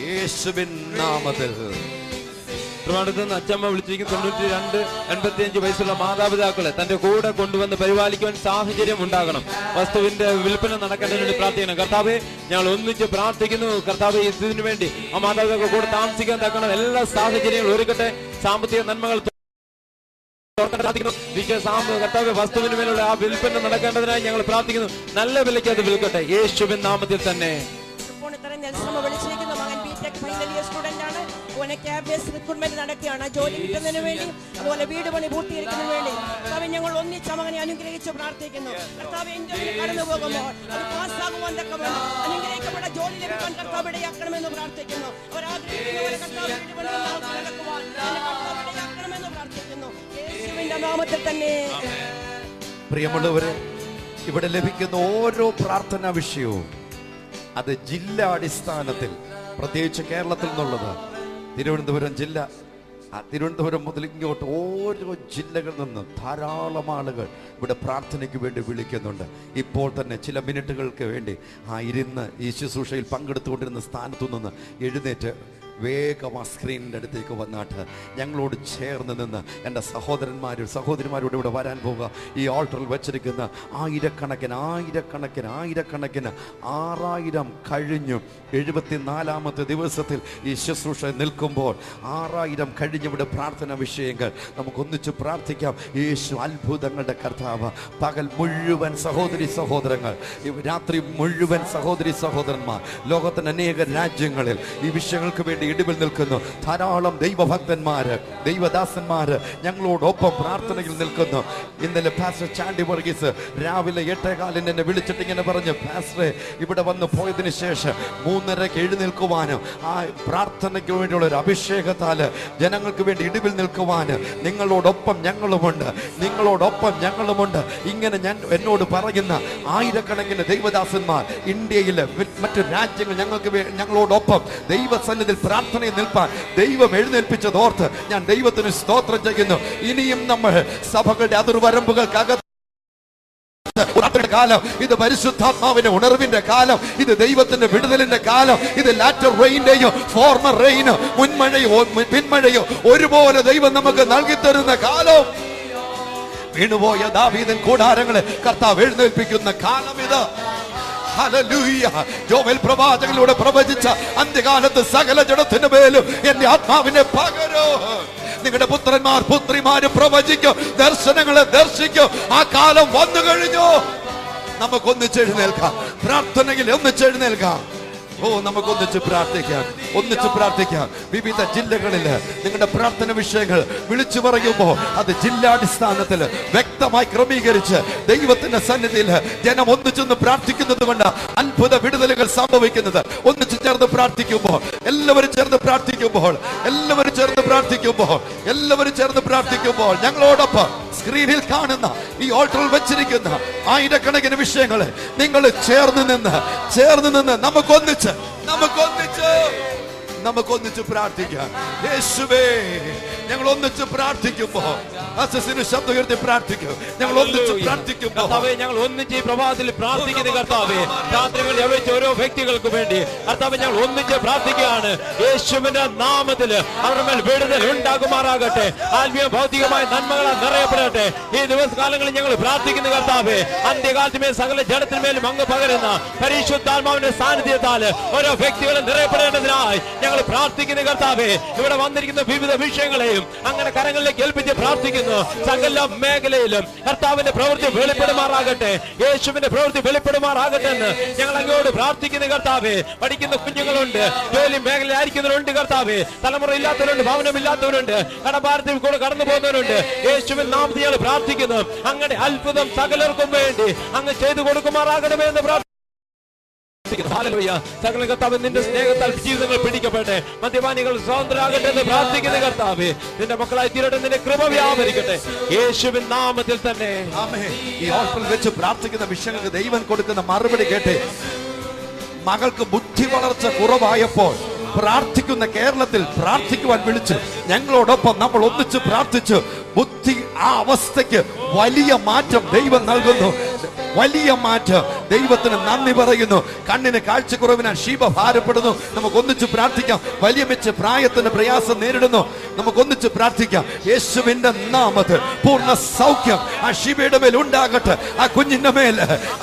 യേശുവിൻ നാമത്തിൽ. ട്രിവാൻഡ്രത്ത് നിന്ന് അച്ചമ്മ വിളിച്ചിരിക്കും 92-85 വയസ്സുള്ള മാതാപിതാക്കളെ തന്റെ കൂടെ കൊണ്ടുവന്ന് പരിപാലിക്കുവാൻ സാഹചര്യം ഉണ്ടാകണം. വസ്തുവിന്റെ വിൽപ്പന നടക്കേണ്ടതിന് വേണ്ടി പ്രാർത്ഥിക്കണം. കർത്താവെ, ഞങ്ങൾ ഒന്നിച്ച് പ്രാർത്ഥിക്കുന്നു. കർത്താവെ, ഇതിനു വേണ്ടി ആ മാതാപിതാക്കൾ കൂടെ താമസിക്കാൻ തക്കണം എല്ലാ സാഹചര്യങ്ങളും ഒരുക്കട്ടെ. സാമ്പത്തിക നന്മകൾ കർത്താവ് വസ്തുവിന് മേലുള്ള ആ വിൽപ്പന നടക്കേണ്ടതിനായി ഞങ്ങൾ പ്രാർത്ഥിക്കുന്നു. നല്ല വിലയ്ക്ക് അത് വിൽക്കട്ടെ യേശുവിൻ നാമത്തിൽ തന്നെ. വിളിച്ചിരിക്കുന്ന മകൻ ബിടെക് ഫൈനൽ ഇയർ സ്റ്റുഡന്റ് ആണ്. ഓനെ ക്യാമ്പസ് റിക്രൂട്ട്മെന്റ് നടക്കുകയാണ് ജോലി കിട്ടുന്നതിന് വേണ്ടി, അതുപോലെ വീട് പണി പൂർത്തീകരിക്കുന്നതിന് വേണ്ടി. കർത്താവെ, ഞങ്ങൾ ഒന്നിച്ച് മകനെ അനുഗ്രഹിച്ച് പ്രാർത്ഥിക്കുന്നു. കർത്താവെ, ഇന്റർവ്യൂ കടന്നു പോകുമ്പോൾ അത് പാസ്സാകുവാൻ തക്കവണ്ണം അനുഗ്രഹിക്കപ്പെട്ട ജോലി ലഭിക്കാൻ കർത്താവ് ഇടയാക്കണമെന്ന് പ്രാർത്ഥിക്കുന്നു. അവർ ആഗ്രഹിക്കുന്നവരെ കർത്താവ് വീട് പണി നടക്കുവാൻ കർത്താവ് ഇടയാക്കണമെന്ന് പ്രാർത്ഥിക്കുന്നു യേശുവിന്റെ നാമത്തിൽ തന്നെ. പ്രിയമുള്ളവരെ, ഇവിടെ ലഭിക്കുന്ന ഓരോ പ്രാർത്ഥനാ വിഷയവും അത് ജില്ലാടിസ്ഥാനത്തിൽ, പ്രത്യേകിച്ച് കേരളത്തിൽ നിന്നുള്ളത് തിരുവനന്തപുരം ജില്ല, തിരുവനന്തപുരം മുതൽ ഇങ്ങോട്ട് ഓരോ ജില്ലകളിൽ നിന്ന് ധാരാളം ആളുകൾ ഇവിടെ പ്രാർത്ഥനയ്ക്ക് വേണ്ടി വിളിക്കുന്നുണ്ട്. ഇപ്പോൾ തന്നെ ചില മിനിറ്റുകൾക്ക് വേണ്ടി ഇരുന്ന് ഈ ശുശ്രൂഷയിൽ പങ്കെടുത്തുകൊണ്ടിരുന്ന സ്ഥാനത്തു നിന്ന് എഴുന്നേറ്റ് വേഗം ആ സ്ക്രീനിൻ്റെ അടുത്തേക്ക് വന്നാട്ട് ഞങ്ങളോട് ചേർന്ന് നിന്ന് എൻ്റെ സഹോദരന്മാരും സഹോദരിമാരോട് ഇവിടെ വരാൻ പോവുക. ഈ ഓൾട്ടറിൽ വെച്ചിരിക്കുന്ന ആയിരക്കണക്കിന് 6000 കഴിഞ്ഞു 74ാമത്തെ ദിവസത്തിൽ ഈ ശുശ്രൂഷ നിൽക്കുമ്പോൾ 6000 കഴിഞ്ഞിവിടെ പ്രാർത്ഥന വിഷയങ്ങൾ നമുക്കൊന്നിച്ച് പ്രാർത്ഥിക്കാം. യേശു അത്ഭുതങ്ങളുടെ കർത്താവ്. പകൽ മുഴുവൻ സഹോദരി സഹോദരങ്ങൾ, രാത്രി മുഴുവൻ സഹോദരി സഹോദരന്മാർ, ലോകത്തിൻ്റെ അനേക രാജ്യങ്ങളിൽ ഈ വിഷയങ്ങൾക്ക് വേണ്ടി ഇടിവിൽ നിൽക്കുന്നു. ധാരാളം ദൈവഭക്തന്മാര്, ദൈവദാസന്മാര് ഞങ്ങളോടൊപ്പം പ്രാർത്ഥനയിൽ നിൽക്കുന്നു. ഇന്നലെ പാസ്റ്റർ ചാണ്ടി വർഗീസ് രാവിലെ 8:15 എന്നെ വിളിച്ചിട്ട് ഇങ്ങനെ പറഞ്ഞു, പാസ്റ്ററെ, ഇവിടെ വന്ന് പോയതിന് ശേഷം 3:30 എഴുന്നേൽക്കുവാനും ആ പ്രാർത്ഥനയ്ക്ക് വേണ്ടിയുള്ള ഒരു അഭിഷേകത്താല് ജനങ്ങൾക്ക് വേണ്ടി ഇടിവിൽ നിൽക്കുവാന് നിങ്ങളോടൊപ്പം ഞങ്ങളുമുണ്ട്, നിങ്ങളോടൊപ്പം ഞങ്ങളുമുണ്ട്. ഇങ്ങനെ എന്നോട് പറയുന്ന ആയിരക്കണക്കിന് ദൈവദാസന്മാർ ഇന്ത്യയിലെ മറ്റു രാജ്യങ്ങൾ ഞങ്ങളോടൊപ്പം ദൈവസന്നിധിയിൽ പ്രാർത്ഥനയിൽ നിൽപ്പാൻ ദൈവം എഴുന്നേൽപ്പിച്ചതോർത്ത് ഞാൻ ദൈവത്തിന് സ്തോത്രം ചെയ്യുന്നു. ഇനിയും നമ്മൾ സഭകളുടെ അതിർവരമ്പുകൾക്കകത്ത് കാലം, ഇത് പരിശുദ്ധാത്മാവിന്റെ ഉണർവിന്റെ കാലം, ഇത് ദൈവത്തിന്റെ വിടുതലിന്റെ കാലം, ഇത് ലാറ്റർ റെയിന്റെയോ ഫോർമർ റെയിനോ മുൻമഴയോ പിന്മഴയോ ഒരുപോലെ ദൈവം നമുക്ക് നൽകി തരുന്ന കാലം. വീണുപോയ ദാവീദൻ കൂടാരങ്ങളെ കർത്താവ് എഴുന്നേൽപ്പിക്കുന്ന കാലം ഇത്. ഹല്ലേലൂയ. ജോവേൽ പ്രവാചകനിലൂടെ പ്രവചിച്ച അന്ത്യകാലത്ത് സകല ജഡത്തിന് മേലും എന്റെ ആത്മാവിനെ പകരോ. നിങ്ങളുടെ പുത്രന്മാർ പുത്രിമാര് പ്രവചിക്കും, ദർശനങ്ങളെ ദർശിക്കും. ആ കാലം വന്നു കഴിഞ്ഞു. നമുക്കൊന്നിച്ചെഴുന്നേൽക്കാം, പ്രാർത്ഥനയിൽ ഒന്നിച്ചെഴുന്നേൽക്കാം. നമുക്കൊന്നിച്ച് പ്രാർത്ഥിക്കാം, ഒന്നിച്ച് പ്രാർത്ഥിക്കാം. വിവിധ ജില്ലകളില് നിങ്ങളുടെ പ്രാർത്ഥന വിഷയങ്ങൾ വിളിച്ചു പറയുമ്പോൾ അത് ജില്ലാടിസ്ഥാനത്തിൽ വ്യക്തമായി ക്രമീകരിച്ച് ദൈവത്തിന്റെ സന്നിധിയിൽ ജനം ഒന്നിച്ചൊന്ന് പ്രാർത്ഥിക്കുന്നത് കൊണ്ട് അത്ഭുത വിടുതലുകൾ സംഭവിക്കുന്നത്. ഒന്നിച്ച് ചേർന്ന് പ്രാർത്ഥിക്കുമ്പോൾ, എല്ലാവരും ചേർന്ന് പ്രാർത്ഥിക്കുമ്പോൾ, എല്ലാവരും ചേർന്ന് പ്രാർത്ഥിക്കുമ്പോൾ, എല്ലാവരും ചേർന്ന് പ്രാർത്ഥിക്കുമ്പോൾ ഞങ്ങളോടൊപ്പം സ്ക്രീനിൽ കാണുന്ന ഈ ഓൾട്ടറിൽ വെച്ചിരിക്കുന്ന ആയിരക്കണക്കിന് വിഷയങ്ങളെ നിങ്ങൾ ചേർന്ന് നിന്ന് നമുക്കൊന്നിച്ച് പ്രാർത്ഥിക്കാം. യേശുവേ, ഞങ്ങൾ ഒന്നിച്ച് പ്രാർത്ഥിക്കുമ്പോ ശബ്ദം ഉയർത്തി പ്രാർത്ഥിക്കും. ഞങ്ങൾ ഒന്നിച്ച് പ്രാർത്ഥിക്കുമ്പോ ഞങ്ങൾ ഒന്നിച്ച് ഈ പ്രഭാതത്തിൽ പ്രാർത്ഥിക്കുന്നു. കർത്താവേ, രാത്രികൾ ലഭിച്ച ഓരോ വ്യക്തികൾക്ക് വേണ്ടി കർത്താവേ ഞങ്ങൾ ഒന്നിച്ച് പ്രാർത്ഥിക്കുകയാണ്. യേശുവിന്റെ നാമത്തിൽ അവരുടെ മേൽ വിടുതൽ ഉണ്ടാകുമാറാകട്ടെ. ആത്മീയ ഭൗതികമായ നന്മകളാൽ നിറയപ്പെടട്ടെ. ഈ ദിവസകാലങ്ങളിൽ ഞങ്ങൾ പ്രാർത്ഥിക്കുന്നു കർത്താവേ, അന്ത്യകാലത്തിന്മേൽ സകല ജഡത്തിന്മേലും അങ്ങ് പകരുന്ന പരിശുദ്ധാത്മാവിന്റെ സാന്നിധ്യത്താൽ ഓരോ വ്യക്തികളും നിറയപ്പെടേണ്ടതിനായി ഞങ്ങൾ പ്രാർത്ഥിക്കുന്നു കർത്താവേ. ഇവിടെ വന്നിരിക്കുന്ന വിവിധ വിഷയങ്ങളെയും അങ്ങനെ കരങ്ങളിലേക്ക് ഏൽപ്പിച്ച് പ്രാർത്ഥിക്കുന്നു. സകല മേഖലയിലും കർത്താവിന്റെ പ്രവൃത്തി വെളിപ്പെടുമാറാകട്ടെ, യേശുവിന്റെ പ്രവൃത്തി വെളിപ്പെടുമാറാകട്ടെ എന്ന് ഞങ്ങൾ അങ്ങോട്ട് പ്രാർത്ഥിക്കുന്നു കർത്താവേ. പഠിക്കുന്ന കുഞ്ഞുങ്ങളുണ്ട്, ജോലി മേഖലയായിരിക്കുന്നവരുണ്ട് കർത്താവേ, തലമുറ ഇല്ലാത്തവരുണ്ട്, ഭവനമില്ലാത്തവരുണ്ട്, കടഭാരത്തിൽ കൂടെ കടന്നു പോകുന്നവരുണ്ട്. യേശുവിൻ നാമത്തിൽ ഞങ്ങൾ പ്രാർത്ഥിക്കുന്നു. അങ്ങനെ അത്ഭുതം സകലർക്കും വേണ്ടി അങ്ങ് ചെയ്തു കൊടുക്കുമാറാകണമേ എന്ന് പ്രാർത്ഥിക്കുന്നു. സകല കർത്താവ് നിന്റെ സ്നേഹത്താൽ ജീവിതങ്ങൾ പിടിക്കട്ടെ. മദ്യപാനികൾ സ്വതന്ത്രരാകട്ടെ എന്ന് പ്രാർത്ഥിക്കുന്ന കർത്താവേ, നിന്റെ മക്കളായി തീരട്ടെ, നിന്റെ കൃപ വ്യാപരിക്കട്ടെ യേശുവിൻ നാമത്തിൽ തന്നെ. ഈ ഓൾട്ടറിൽ വെച്ച് പ്രാർത്ഥിക്കുന്ന വിഷയങ്ങൾക്ക് ദൈവം കൊടുക്കുന്ന മറുപടി കേട്ടെ. മകൾക്ക് ബുദ്ധി വളർച്ച കുറവായപ്പോൾ പ്രാർത്ഥിക്കുന്ന കേരളത്തിൽ പ്രാർത്ഥിക്കുവാൻ വിളിച്ചു. ഞങ്ങളോടൊപ്പം നമ്മൾ ഒന്നിച്ച് പ്രാർത്ഥിച്ചു. ബുദ്ധി ആ അവസ്ഥയ്ക്ക് വലിയ മാറ്റം ദൈവം നൽകുന്നു. വലിയ മാറ്റം. ദൈവത്തിന് നന്ദി പറയുന്നു. കണ്ണിന് കാഴ്ചക്കുറവിനാൽ ഷീബ ഭാരപ്പെടുന്നു. നമുക്ക് ഒന്നിച്ച് പ്രാർത്ഥിക്കാം. വലിയ മെച്ച് പ്രായത്തിന്റെ പ്രയാസം നേരിടുന്നു. നമുക്ക് ഒന്നിച്ച് പ്രാർത്ഥിക്കാം. യേശുവിന്റെ നാമത്തിൽ പൂർണ്ണ സൗഖ്യം ആ ഷീബയുടെ മേൽ ഉണ്ടാകട്ടെ. ആ കുഞ്ഞിന്റെ മേൽ,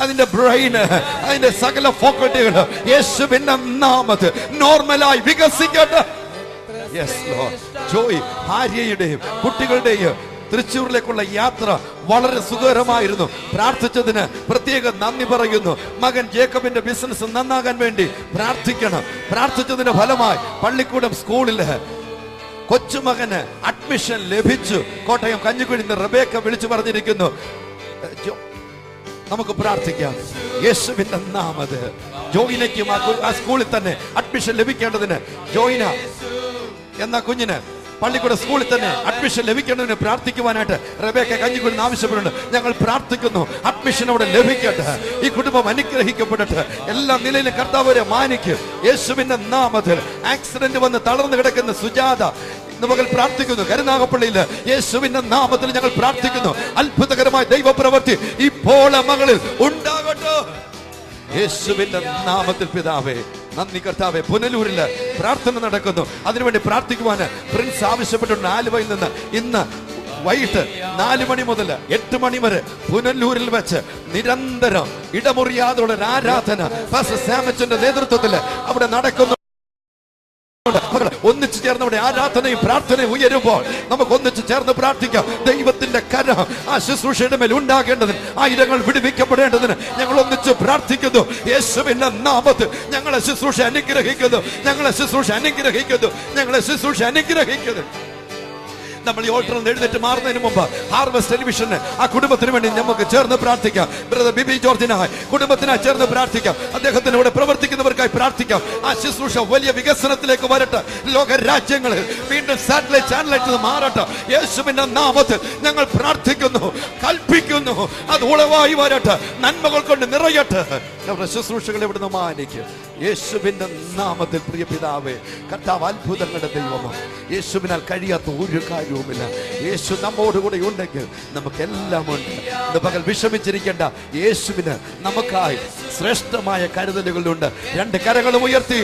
അതിന്റെ ബ്രെയിന്, അതിന്റെ സകല ഫോക്കറ്റുകൾ യേശുവിന്റെ നാമത്തിൽ നോർമലായി വികസിക്കട്ടെ. Yes Lord. ജോയ് ഭാര്യയുടെയും കുട്ടികളുടെയും തൃശ്ശൂരിലേക്കുള്ള യാത്ര വളരെ സുഖകരമായിരുന്നു. പ്രാർത്ഥിച്ചതിന് പ്രത്യേക നന്ദി പറയുന്നു. മകൻ ജേക്കബിന്റെ ബിസിനസ് നന്നാകാൻ വേണ്ടി പ്രാർത്ഥിക്കണം. പ്രാർത്ഥിച്ചതിന്റെ ഫലമായി പള്ളിക്കൂടം സ്കൂളില് കൊച്ചുമകന് അഡ്മിഷൻ ലഭിച്ചു. കോട്ടയം കഞ്ഞിക്കുഴി റബേക്ക വിളിച്ചു പറഞ്ഞിരിക്കുന്നു. നമുക്ക് പ്രാർത്ഥിക്കാം. യേശുവിന്റെ നാമത്തിൽ ജോയിനയ്ക്കും ആ സ്കൂളിൽ തന്നെ അഡ്മിഷൻ ലഭിക്കേണ്ടതിന്, ജോയിന എന്ന കുഞ്ഞിന് പള്ളിക്കൂട സ്കൂളിൽ തന്നെ അഡ്മിഷൻ ലഭിക്കേണ്ടതിന് പ്രാർത്ഥിക്കുവാനായിട്ട് റബേക്ക കഞ്ഞിക്കുഴി ആവശ്യപ്പെടുന്നുണ്ട്. ഞങ്ങൾ പ്രാർത്ഥിക്കുന്നു, അഡ്മിഷൻ അവിടെ ലഭിക്കട്ടെ. ഈ കുടുംബം അനുഗ്രഹിക്കപ്പെടട്ടെ. എല്ലാ നിലയിലും കർത്താവരെ മാനിക്കും. യേശുവിന്റെ നാമത്തിൽ ആക്സിഡന്റ് വന്ന് തളർന്നു കിടക്കുന്ന സുജാത ഇന്ന് പകൽ പ്രാർത്ഥിക്കുന്നു. കരുനാഗപ്പള്ളിയിൽ യേശുവിന്റെ നാമത്തിൽ ഞങ്ങൾ പ്രാർത്ഥിക്കുന്നു. അത്ഭുതകരമായ ദൈവപ്രവൃത്തി ഇപ്പോൾ മകളിൽ ഉണ്ടാകട്ടെ. യേശുവിന്റെ നാമത്തിൽ പിതാവേ നന്ദി കർത്താവേ. പുനലൂരിൽ പ്രാർത്ഥന നടക്കുന്നു. അതിനുവേണ്ടി പ്രാർത്ഥിക്കുവാൻ പ്രിൻസ് ആവശ്യപ്പെട്ടിട്ടുണ്ട്. ആലുവയിൽ നിന്ന് ഇന്ന് വൈകിട്ട് 4 മണി മുതൽ 8 മണി വരെ പുനലൂരിൽ വെച്ച് നിരന്തരം ഇടമുറിയാതുള്ള ഒരു ആരാധന പാസ്റ്റർ സാമച്ചന്റെ നേതൃത്വത്തിൽ അവിടെ നടക്കുന്നു. ഒന്നിച്ചു ചേർന്ന് അവിടെ ആരാധനയും പ്രാർത്ഥനയും ഉയരുമ്പോൾ നമുക്ക് ഒന്നിച്ചു ചേർന്ന് പ്രാർത്ഥിക്കാം. ദൈവത്തിന്റെ കരം ആ ശുശ്രൂഷയുടെ മേൽ ഉണ്ടാകേണ്ടതിന്, ആയിരങ്ങൾ വിടുവിക്കപ്പെടേണ്ടതിന് ഞങ്ങൾ ഒന്നിച്ചു പ്രാർത്ഥിക്കുന്നു. യേശുവിന്റെ നാമത്തിൽ ഞങ്ങളെ ശുശ്രൂഷ അനുഗ്രഹിക്കുന്നു. ഞങ്ങളെ ശുശ്രൂഷ അനുഗ്രഹിക്കുന്നു. ഞങ്ങളെ ശുശ്രൂഷ അനുഗ്രഹിക്കുന്നു. നമ്മൾ ഈ ഓൾട്ടറിൽ നിന്ന് എഴുന്നേറ്റ് മാറുന്നതിന് മുമ്പ് ഹാർവസ്റ്റ് ടെലിവിഷന് ആ കുടുംബത്തിന് വേണ്ടി നമുക്ക് ചേർന്ന് പ്രാർത്ഥിക്കാം. ബ്രദർ ബിബി ജോർജിനായി കുടുംബത്തിനായി ചേർന്ന് പ്രാർത്ഥിക്കാം. അദ്ദേഹത്തിനൂടെ പ്രവർത്തിക്കുന്നവർക്കായി പ്രാർത്ഥിക്കാം. ആ ശുശ്രൂഷ വലിയ വികസനത്തിലേക്ക് വരട്ടെ. ലോക രാജ്യങ്ങളിൽ വീണ്ടും സാറ്റലൈറ്റ് ചാനലായിട്ട് മാറട്ടെ. യേശുവിന്റെ നാമത്തിൽ ഞങ്ങൾ പ്രാർത്ഥിക്കുന്നു, കൽപ്പിക്കുന്നു. അത് ഉളവായി വരട്ടെ, നന്മകൾ കൊണ്ട് നിറയട്ടെ. നമ്മുടെ ശുശ്രൂഷകൾ ഇവിടുന്ന് മാനിക്കും. യേശുവിന്റെ നാമത്തിൽ പ്രിയ പിതാവേ, കർത്താവ് അത്ഭുതങ്ങളുടെ ദൈവമാണ്. യേശുവിനാൽ കഴിയാത്ത ഒരു കാര്യവുമില്ല. യേശു നമ്മോടുകൂടെ ഉണ്ടെങ്കിൽ നമുക്കെല്ലാം ഉണ്ട്. ഇന്ന് പകൽ വിഷമിച്ചിരിക്കേണ്ട. യേശുവിന് നമുക്കായി ശ്രേഷ്ഠമായ കരുതലുകളുണ്ട്. 2 കരങ്ങളും ഉയർത്തി.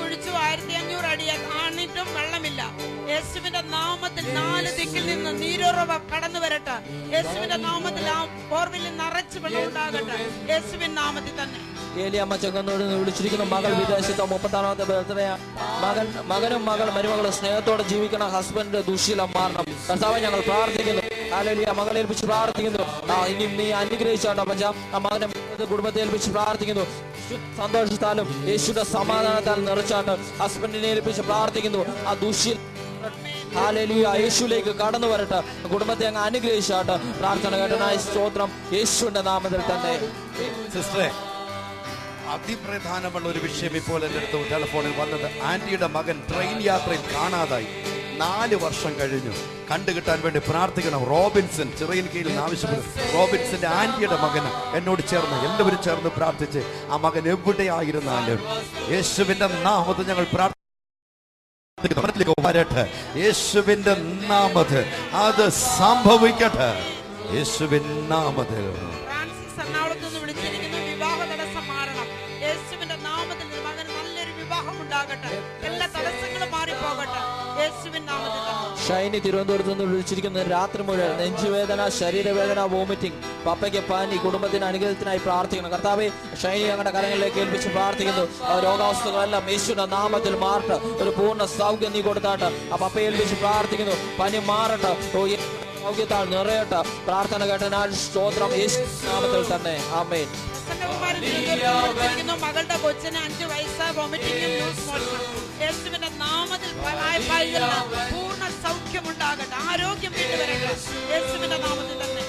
കുഴിച്ചു 1500 അടി ആണിട്ടും വെള്ളമില്ല. യേശുവിന്റെ നാമത്തിൽ 4 ദിക്കിൽ നിന്ന് നീരുറവ കടന്നു വരട്ടെ. യേശുവിന്റെ നാമത്തിൽ ആ ബോർവിൽ നിറച്ച് വെള്ളം ഉണ്ടാകട്ടെ. യേശുവിന്റെ നാമത്തിൽ തന്നെ. ഏലിയമ്മ ചെങ്ങന്നൂരിൽ നിന്ന് വിളിച്ചിരിക്കുന്നു. മകൾ വിദേശത്ത് 36ാമത്തെ ബർത്ത്ഡേ. മകനും മരുമകളും സ്നേഹത്തോടെ ജീവിക്കണം. ഹസ്ബൻഡ് ദുശീലം മാറണം. കർത്താവേ ഞങ്ങൾ പ്രാർത്ഥിക്കുന്നു. ഹല്ലേലൂയ. മകളെ ഏൽപ്പിച്ച് പ്രാർത്ഥിക്കുന്നു. ഇനി നീ അനുഗ്രഹിച്ചോട്ടോ പച്ച. ആ മകനെ കുടുംബത്തെ ഏൽപ്പിച്ച് പ്രാർത്ഥിക്കുന്നു. സന്തോഷത്താലും യേശുവിന്റെ സമാധാനത്താൽ നിറച്ചാട്ട് ഹസ്ബൻഡിനെ ഏൽപ്പിച്ച് പ്രാർത്ഥിക്കുന്നു. ആ ദുശീലം ഹല്ലേലൂയ യേശുവിലേക്ക് കടന്നു വരട്ടെ. കുടുംബത്തെ അങ്ങ് അനുഗ്രഹിച്ചാട്ട് പ്രാർത്ഥന കേട്ടനായ സ്തോത്രം. യേശുവിന്റെ നാമത്തിൽ തന്നെ. സിസ്റ്ററെ, അതിപ്രധാനമുള്ള ഒരു വിഷയം ഇപ്പോൾ എൻ്റെ അടുത്ത് ടെലിഫോണിൽ വന്നത്. ആന്റിയുടെ മകൻ ട്രെയിൻ യാത്രയിൽ കാണാതായി. 4 വർഷം കഴിഞ്ഞു. കണ്ടുകിട്ടാൻ വേണ്ടി പ്രാർത്ഥിക്കണം. റോബിൻസൺ ചിറയിൻ കീഴിൽ ആവശ്യപ്പെടും. റോബിൻസന്റെ ആന്റിയുടെ മകന് എന്നോട് ചേർന്ന് എല്ലാവരും ചേർന്ന് പ്രാർത്ഥിച്ച് ആ മകൻ എവിടെയായിരുന്നാലും യേശുവിന്റെ നാമത്തിൽ ഞങ്ങൾ വരട്ടെ. യേശുവിന്റെ നാമത്തിൽ അത് സംഭവിക്കട്ടെ. യേശുവിൻ നാമത്തിൽ. ഫ്രാൻസിസ് എറണാകുളത്ത് നിന്ന് വിളിച്ചിരിക്കുന്നു. വിവാഹ തടസ്സം മാറണം. യേശുവിന്റെ നാമത്തിൽ മകന് നല്ലൊരു വിവാഹം ഉണ്ടാകട്ടെ. എല്ലാ തടസ്സങ്ങളും മാറിപ്പോകട്ടെ. യേശുവിൻ നാമത്തിൽ. ഷൈനി തിരുവനന്തപുരത്ത് നിന്ന് വിളിച്ചിരിക്കുന്നത്. രാത്രി മുഴുവൻ നെഞ്ചുവേദന, ശരീരവേദന, വോമിറ്റിംഗ്, പപ്പയ്ക്ക് പനി, കുടുംബത്തിന് അനുഗ്രഹത്തിനായി പ്രാർത്ഥിക്കണം. കർത്താവേ, ഷൈനി ഞങ്ങളുടെ കരങ്ങളിലേക്ക് ഏൽപ്പിച്ച് പ്രാർത്ഥിക്കുന്നു. രോഗാവസ്ഥകളെല്ലാം യേശുവിന്റെ നാമത്തിൽ മാറട്ടെ. ഒരു പൂർണ്ണ സൗഖ്യം നീ കൊടുത്താട്ട് ആ പപ്പയെ ഏൽപ്പിച്ച് പ്രാർത്ഥിക്കുന്നു. പനി മാറട്ടെ. സൗഖ്യത്താൽ നിറയട്ടെ. പ്രാർത്ഥന കേട്ടനാൽ സ്തോത്രം. യേശു നാമത്തിൽ തന്നെ. ആമേൻ. മകളുടെ കൊച്ചിന് 5 വയസ്സ്. വോമിറ്റിംഗും ലൂസ് മോഷനും. യേശുവിന്റെ നാമത്തിൽ പൂർണ്ണ സൗഖ്യമുണ്ടാകട്ടെ. ആരോഗ്യം വീണ്ടും വരട്ടെ. യേശുവിന്റെ നാമത്തിൽ തന്നെ.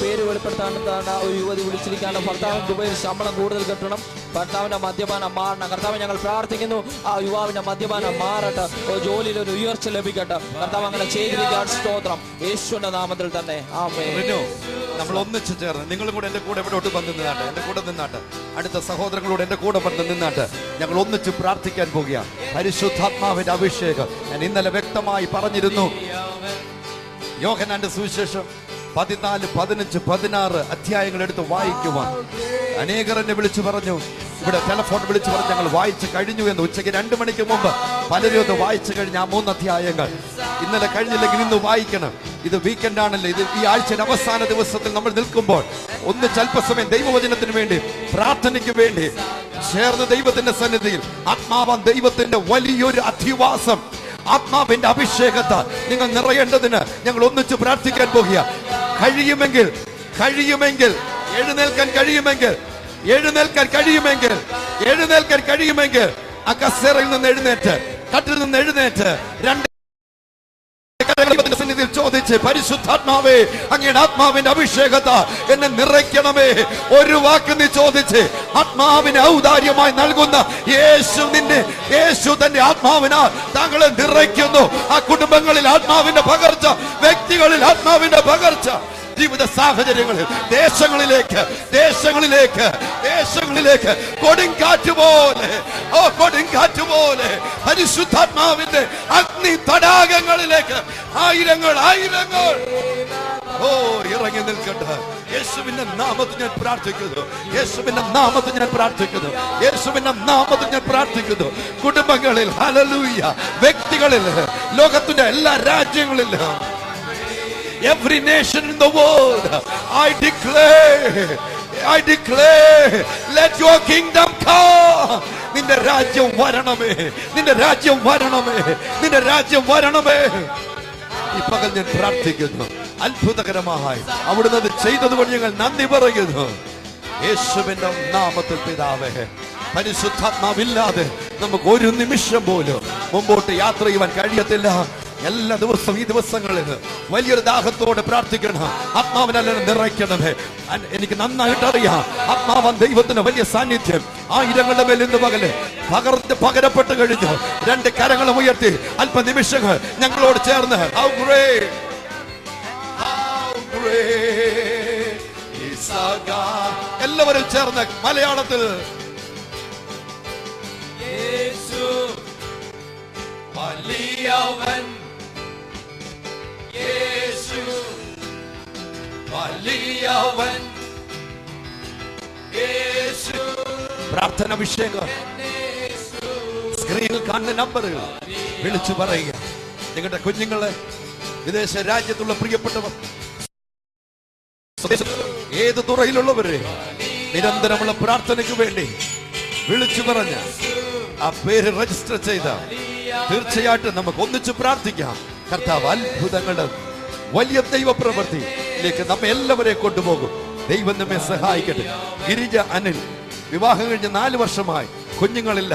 പേര് വെളിപ്പെടുത്താണ്ടാണ് ഒരു യുവതി വിളിച്ചിരിക്കുകയാണ്. ഭർത്താവിന് ദുബൈയിൽ ശമ്പളം കൂടുതൽ കിട്ടണം. ഭർത്താവിന്റെ മദ്യപാനം മാറണം. കർത്താവ് ഞങ്ങൾ പ്രാർത്ഥിക്കുന്നു. ആ യുവാവിന്റെ മദ്യപാനം മാറട്ടെ. ജോലിയിൽ ഒരു ഉയർച്ച ലഭിക്കട്ടെ. കർത്താവ് അങ്ങനെ ചെയ്തിരിക്കാൻ സ്തോത്രം. യേശുവിന്റെ നാമത്തിൽ തന്നെ. ആമേൻ. നമ്മൾ ഒന്നിച്ചു ചേർന്ന് നിങ്ങളും കൂടെ എന്റെ കൂടെ എവിടോട്ട് വന്ന് നിന്നാട്ടെ. എന്റെ കൂടെ നിന്നാട്ടെ. അടുത്ത സഹോദരങ്ങളോട് എന്റെ കൂടെ വന്ന് നിന്നാട്ടെ. ഞങ്ങൾ ഒന്നിച്ച് പ്രാർത്ഥിക്കാൻ പോകുകയാണ്. പരിശുദ്ധാത്മാവിന്റെ അഭിഷേകം ഞാൻ ഇന്നലെ വ്യക്തമായി പറഞ്ഞിരുന്നു. യോഹന്നാന്റെ സുവിശേഷം 14, 15, 16 അധ്യായങ്ങൾ എടുത്ത് വായിക്കുവാൻ അനേകർ എന്നെ വിളിച്ചു പറഞ്ഞു. ഇവിടെ ടെലിഫോൺ വിളിച്ചു പറഞ്ഞു ഞങ്ങൾ വായിച്ചു കഴിഞ്ഞു എന്ന്. ഉച്ചയ്ക്ക് 2 മണിക്ക് മുമ്പ് പലരും ഒന്ന് വായിച്ചു കഴിഞ്ഞ ആ 3 അധ്യായങ്ങൾ ഇന്നലെ കഴിഞ്ഞില്ലെങ്കിൽ ഇന്ന് വായിക്കണം. ഇത് വീക്കെൻഡ് ആണല്ലോ. ഇത് ഈ ആഴ്ചയുടെ അവസാന ദിവസത്തിൽ നമ്മൾ നിൽക്കുമ്പോൾ ഒന്ന് അല്പസമയം ദൈവവചനത്തിന് വേണ്ടി, പ്രാർത്ഥനയ്ക്ക് വേണ്ടി ചേർന്ന് ദൈവത്തിന്റെ സന്നിധിയിൽ ആത്മാവാൻ ദൈവത്തിന്റെ വലിയൊരു അധിവാസം, ആത്മാവിന്റെ അഭിഷേകത്താൽ നിങ്ങൾ നിറയേണ്ടതിന് ഞങ്ങൾ ഒന്നിച്ച് പ്രാർത്ഥിക്കാൻ പോകുക. കഴിയുമെങ്കിൽ എഴുന്നേൽക്കാൻ കഴിയുമെങ്കിൽ ആ കസേരയിൽ നിന്ന് എഴുന്നേറ്റ്, കട്ടിൽ നിന്ന് എഴുന്നേറ്റ് 2 സന്നിധിയിൽ ചോദിച്ച്, പരിശുദ്ധാത്മാവേ, അങ്ങയുടെ ആത്മാവിന്റെ അഭിഷേകത്താൽ എന്നെ നിറയ്ക്കണമേ. ഒരു വാക്ക് നീ ചോദിച്ച് ആത്മാവിനെ ഔദാര്യമായി നൽകുന്ന യേശു തന്റെ ആത്മാവിനാൽ താങ്കളെ നിറയ്ക്കുന്നു. ആ കുടുംബങ്ങളിൽ ആത്മാവിന്റെ പകർച്ച, വ്യക്തികളിൽ ആത്മാവിന്റെ പകർച്ച, ജീവിത സാഹചര്യങ്ങളിൽ, ദേശങ്ങളിലേക്ക് കൊടുങ്കാറ്റ് പോലെ പരിശുദ്ധാത്മാവിന്റെ അഗ്നി തടാകങ്ങളിലേക്ക് ആയിരങ്ങൾ ഇറങ്ങി നിൽക്കട്ടെ. യേശുവിന്റെ നാമത്തിൽ ഞാൻ പ്രാർത്ഥിക്കുന്നു. കുടുംബങ്ങളിൽ, ഹല്ലേലൂയ, വ്യക്തികളിൽ, ലോകത്തിന്റെ എല്ലാ രാജ്യങ്ങളിലും, every nation in the world, I declare, let your kingdom come. നിന്റെ രാജ്യം വരണമേ. ഈ പകൽ ഞാൻ പ്രാർത്ഥിക്കുന്നു, അത്ഭുതകരമായി അവിടുന്ന് അത് ചെയ്തതുകൊണ്ട് ഞങ്ങൾ നന്ദി പറയുന്നു. യേശുവിന്റെ നാമത്തിൽ പിതാവേ, പരിശുദ്ധാത്മാവില്ലാതെ നമുക്ക് ഒരു നിമിഷം പോലും മുമ്പോട്ട് യാത്ര ചെയ്യുവാൻ കഴിയത്തില്ല. എല്ലാ ദിവസവും ഈ ദിവസങ്ങളിൽ വലിയൊരു ദാഹത്തോടെ പ്രാർത്ഥിക്കണം. ആത്മാവിനെ നിറയ്ക്കണമേ. എനിക്ക് നന്നായിട്ട് അറിയാം, ആത്മാവൻ ദൈവത്തിന് വലിയ സാന്നിധ്യം ആയിരങ്ങളുടെ മേൽ ഇന്ന് പകല് പകരപ്പെട്ട് കഴിഞ്ഞു. 2 കരങ്ങളും ഉയർത്തി അല്പനിമിഷങ്ങൾ ഞങ്ങളോട് ചേർന്ന് How great is our God. എല്ലാവരും ചേർന്ന് മലയാളത്തിൽ യേശു വലിയവൻ, യേശു വലിയവൻ, യേശു. പ്രാർത്ഥന അഭിഷേകം സ്ക്രീനിൽ കാണുന്ന നമ്പറുകൾ വിളിച്ചു പറയുക. നിങ്ങളുടെ കുഞ്ഞുങ്ങളെ, വിദേശ രാജ്യത്തുള്ള പ്രിയപ്പെട്ടവർ, ഏത് തുറയിലുള്ളവരെ നിരന്തരമുള്ള പ്രാർത്ഥനയ്ക്ക് വേണ്ടി വിളിച്ചു പറഞ്ഞ ആ പേര് രജിസ്റ്റർ ചെയ്ത തീർച്ചയായിട്ടും നമുക്ക് ഒന്നിച്ച് പ്രാർത്ഥിക്കാം. കർത്താവ് അത്ഭുതങ്ങളുടെ വലിയ ദൈവപ്രവൃത്തിയിലേക്ക് നമ്മെ എല്ലാവരെയും കൊണ്ടുപോകും. ദൈവം നമ്മെ സഹായിക്കട്ടെ. ഗിരിജ അനിൽ വിവാഹം കഴിഞ്ഞ് 4 വർഷമായി, കുഞ്ഞുങ്ങളില്ല.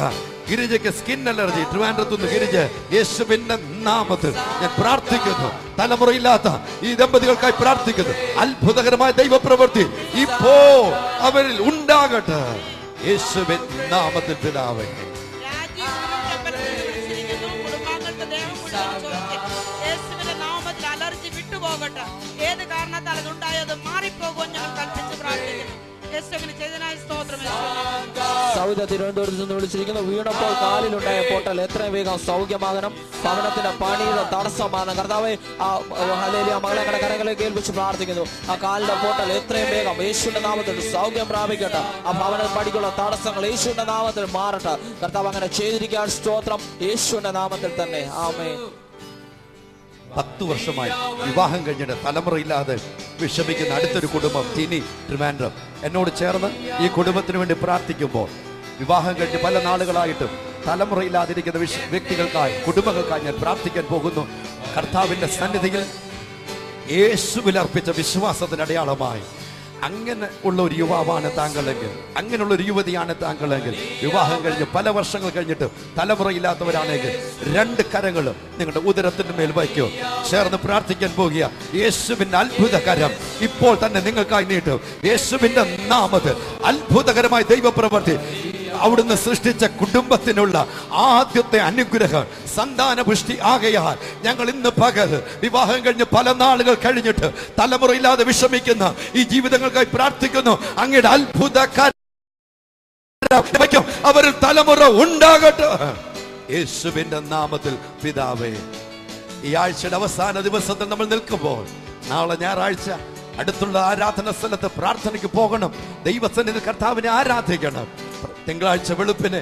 ഗിരിജയ്ക്ക് സ്കിൻ അലർജി. ട്രിവാൻഡ്രത്തുനിന്ന് ഗിരിജ, യേശുവിന്റെ നാമത്തിൽ ഞാൻ പ്രാർത്ഥിക്കുന്നു. തലമുറയില്ലാത്ത ഈ ദമ്പതികൾക്കായി പ്രാർത്ഥിക്കുന്നു. അത്ഭുതകരമായ ദൈവപ്രവൃത്തി ഇപ്പോൾ അവരിൽ ഉണ്ടാകട്ടെ. യേശുവിന്റെ നാമത്തിൽ പിതാവേ. അലർജി വിട്ടുപോകട്ടെ. ഏത് കാരണത്താൽ അതുണ്ടായത് മാറിപ്പോകുവാൻ ഞങ്ങൾ കൽപ്പിച്ച് പ്രാർത്ഥിക്കുന്നു. സൗദ തിരുവനന്തപുരത്ത് നിന്ന് വിളിച്ചിരിക്കുന്നു. വീണപ്പോൾ കാലിലുണ്ടായ പൊട്ടൽ എത്രയും വേഗം സൗഖ്യമാകണം. ഭവനത്തിന്റെ പണിയുടെ തടസ്സമാണ് കർത്താവേ. ഹല്ലേലൂയ, മകളെ കരങ്ങളിലേക്ക് ഏൽപ്പിച്ച് പ്രാർത്ഥിക്കുന്നു. ആ കാലിന്റെ പൊട്ടൽ എത്രയും വേഗം യേശുവിന്റെ നാമത്തിൽ സൗഖ്യം പ്രാപിക്കട്ടെ. ആ ഭവന പണിക്കുള്ള തടസ്സങ്ങൾ യേശുവിന്റെ നാമത്തിൽ മാറട്ടെ. കർത്താവ് അങ്ങനെ ചെയ്തിരിക്കാൻ സ്തോത്രം, യേശുവിന്റെ നാമത്തിൽ തന്നെ. ആമേൻ. 10 വർഷമായി വിവാഹം കഴിഞ്ഞിട്ട് തലമുറയില്ലാതെ വിഷമിക്കുന്ന അടുത്തൊരു കുടുംബം, ടിനി, ട്രിവാൻഡ്രം, എന്നോട് ചേർന്ന് ഈ കുടുംബത്തിന് വേണ്ടി പ്രാർത്ഥിക്കുമ്പോൾ വിവാഹം കഴിഞ്ഞ് പല നാളുകളായിട്ടും തലമുറയില്ലാതിരിക്കുന്ന വ്യക്തികൾക്കായി, കുടുംബങ്ങൾക്കായി ഞാൻ പ്രാർത്ഥിക്കാൻ പോകുന്നു. കർത്താവിന്റെ സന്നിധിയിൽ യേശുവിൽ അർപ്പിച്ച വിശ്വാസത്തിന് അടയാളമായി അങ്ങനെ ഉള്ള ഒരു യുവാവാണ് താങ്കളെങ്കിൽ, അങ്ങനെയുള്ള ഒരു യുവതിയാണ് താങ്കളെങ്കിൽ, വിവാഹം കഴിഞ്ഞ് പല വർഷങ്ങൾ കഴിഞ്ഞിട്ട് തലമുറയില്ലാത്തവരാണെങ്കിൽ 2 കരങ്ങളും നിങ്ങളുടെ ഉദരത്തിന്റെ മേൽ വയ്ക്കോ. ചേർന്ന് പ്രാർത്ഥിക്കാൻ പോകുക. യേശുവിന്റെ അത്ഭുത കരം ഇപ്പോൾ തന്നെ നിങ്ങൾക്കായി നീട്ടും. യേശുവിന്റെ നാമത്തിൽ അത്ഭുതകരമായ ദൈവപ്രവൃത്തി അവിടുന്ന് സൃഷ്ടിച്ച കുടുംബത്തിനുള്ള ആദ്യത്തെ അനുഗ്രഹം സന്താന പുഷ്ടി ആകയാൽ ഞങ്ങൾ ഇന്ന് പകൽ വിവാഹം കഴിഞ്ഞ് പല നാളുകൾ കഴിഞ്ഞിട്ട് തലമുറയില്ലാതെ വിഷമിക്കുന്ന ഈ ജീവിതങ്ങൾക്കായി പ്രാർത്ഥിക്കുന്നു. അങ്ങയുടെ അത്ഭുത അവരിൽ തലമുറ ഉണ്ടാകട്ടെ യേശുവിന്റെ നാമത്തിൽ പിതാവേ. ഈ ആഴ്ചയുടെ അവസാന ദിവസത്തിൽ നമ്മൾ നിൽക്കുമ്പോൾ, നാളെ ഞായറാഴ്ച അടുത്തുള്ള ആരാധന സ്ഥലത്ത് പ്രാർത്ഥനയ്ക്ക് പോകണം, ദൈവസന്നിധി കർത്താവിനെ ആരാധിക്കണം. തിങ്കളാഴ്ച വെളുപ്പിന്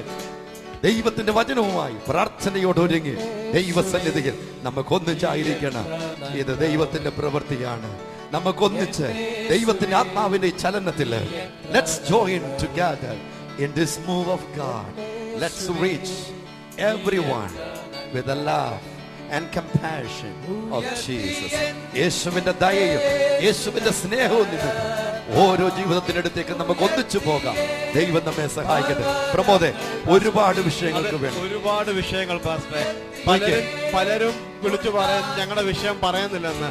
ദൈവത്തിന്റെ വചനവുമായി പ്രാർത്ഥനയോടൊരുങ്ങി ദൈവസന്നിധിയിൽ നമുക്കൊന്നിച്ചായിരിക്കണം. ഇത് ദൈവത്തിന്റെ പ്രവൃത്തിയാണ്. നമുക്കൊന്നിച്ച് ദൈവത്തിന്റെ ആത്മാവിന്റെ ചലനത്തിൽ let's join together in this move of God. Let's reach everyone with a love and compassion of Jesus. യേശുവിന്റെ ദയയും യേശുവിന്റെ സ്നേഹവും നിമിത്തം ഓരോ ജീവിതത്തിനടുത്തേക്ക് നമുക്ക് ഒന്നിച്ചു പോകാം. ദൈവം നമ്മെ സഹായിക്കട്ടെ. പ്രമോദെ, ഒരുപാട് വിഷയങ്ങൾക്ക് വേണ്ടി ഒരുപാട് വിഷയങ്ങൾ പാസ്റ്ററെ. പലരും വിളിച്ചു പറയാൻ ഞങ്ങളുടെ വിഷയം പറയുന്നില്ലെന്ന്.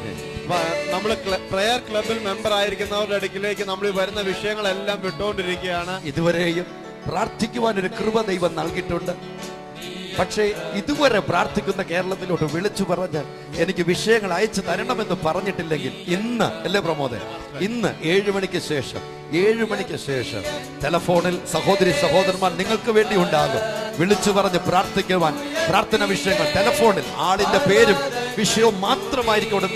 നമ്മൾ പ്രയർ ക്ലബിൽ മെമ്പർ ആയിരിക്കുന്നവരുടെ അടുക്കിലേക്ക് നമ്മൾ ഈ വരുന്ന വിഷയങ്ങളെല്ലാം വിട്ടുകൊണ്ടിരിക്കുകയാണ്. ഇതുവരെയും പ്രാർത്ഥിക്കുവാൻ ഒരു കൃപ ദൈവം നൽകിയിട്ടുണ്ട്. പക്ഷേ ഇതുവരെ പ്രാർത്ഥിക്കുന്ന കേരളത്തിലോട്ട് വിളിച്ചു പറഞ്ഞ് എനിക്ക് വിഷയങ്ങൾ അയച്ചു തരണമെന്ന് പറഞ്ഞിട്ടില്ലെങ്കിൽ ഇന്ന്, അല്ലേ പ്രമോദ്, ഇന്ന് 7 മണിക്ക് ശേഷം ടെലഫോണിൽ സഹോദരി സഹോദരന്മാർ നിങ്ങൾക്ക് വേണ്ടി ഉണ്ടാകും. വിളിച്ചു പറഞ്ഞ് പ്രാർത്ഥിക്കുവാൻ പ്രാർത്ഥന വിഷയങ്ങൾ ടെലഫോണിൽ ആളിന്റെ പേരും വിഷയവും മാത്രമായിരിക്കും അവിടെ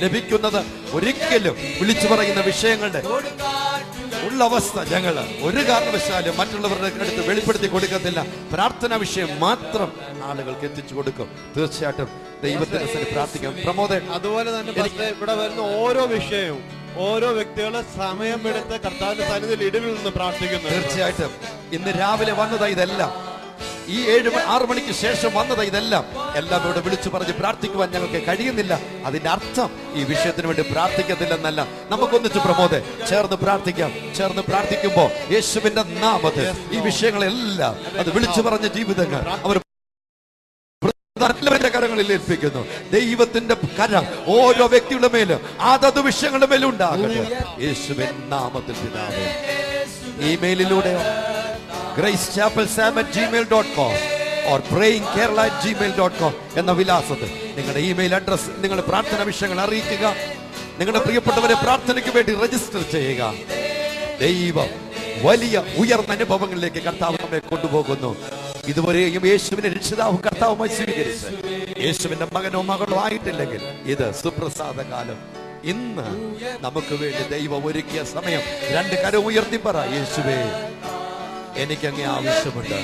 ലഭിക്കുന്നത്. ഒരിക്കലും വിളിച്ചു പറയുന്ന വിഷയങ്ങളുടെ ഉള്ള അവസ്ഥ ഞങ്ങൾ ഒരു കാരണവശാലും മറ്റുള്ളവരുടെ അടുത്ത് വെളിപ്പെടുത്തി കൊടുക്കത്തില്ല. പ്രാർത്ഥന വിഷയം മാത്രം ആളുകൾക്ക് എത്തിച്ചു കൊടുക്കും. തീർച്ചയായിട്ടും ദൈവത്തിന് പ്രാർത്ഥിക്കാം. പ്രമോദ്, അതുപോലെ തന്നെ ഇവിടെ വരുന്ന ഓരോ വിഷയവും ഓരോ വ്യക്തികളെ സമയമെടുത്ത് കർത്താവിന്റെ സന്നിധിയിൽ ഇടിവിൽ നിന്ന് പ്രാർത്ഥിക്കുന്നു. തീർച്ചയായിട്ടും ഇന്ന് രാവിലെ വന്നതാ ഇതെല്ലാം, ഈ 6 മണിക്ക് ശേഷം വന്നത് ഇതെല്ലാം ഇവിടെ വിളിച്ചു പറഞ്ഞ് പ്രാർത്ഥിക്കുവാൻ ഞങ്ങൾക്ക് കഴിയുന്നില്ല. അതിന്റെ അർത്ഥം ഈ വിഷയത്തിന് വേണ്ടി പ്രാർത്ഥിക്കത്തില്ലെന്നല്ല. നമുക്കൊന്നിച്ച് പ്രമോദെ ചേർന്ന് പ്രാർത്ഥിക്കാം. ചേർന്ന് പ്രാർത്ഥിക്കുമ്പോ യേശുവിന്റെ നാമത്തിൽ ഈ വിഷയങ്ങളെല്ലാം അത് വിളിച്ചു പറഞ്ഞ ജീവിതങ്ങൾ അവർ കരങ്ങളിൽ ഏൽപ്പിക്കുന്നു. ദൈവത്തിന്റെ കരം ഓരോ വ്യക്തിയുടെ മേലും അതത് വിഷയങ്ങളുടെ മേലും ഉണ്ടാകട്ടെ. യേശുവിൻ നാമത്തിൽ പിതാവേ. ഇമെയിലിലൂടെയോ gracechapelsam@gmail.com or prayingkerala@gmail.com എന്ന വിലാസത്തിൽ നിങ്ങളുടെ ഇമെയിൽ അഡ്രസ്, നിങ്ങളുടെ പ്രാർത്ഥന വിഷയങ്ങൾ അറിയിക്കുക. നിങ്ങളുടെ പ്രിയപ്പെട്ടവരെ പ്രാർത്ഥനയ്ക്ക് വേണ്ടി രജിസ്റ്റർ ചെയ്യുക. ദൈവം വലിയ ഉയർന്ന അനുഭവങ്ങളിലേക്ക് കർത്താവ് നമ്മെ കൊണ്ടുപോകുന്നു. ഇതുവരെയും യേശുവിനെ രക്ഷിതാവും കർത്താവുമായി സ്വീകരിച്ച് യേശുവിന്റെ മകനോ മകളോ ആയിട്ടില്ലെങ്കിൽ ഇത് സുപ്രസാദ കാലം. ഇന്ന് നമുക്ക് വേണ്ടി ദൈവം ഒരുക്കിയ സമയം. 2 കരം ഉയർത്തി പറ, യേശുവേ എനിക്കങ്ങേ ആവശ്യമുണ്ട്.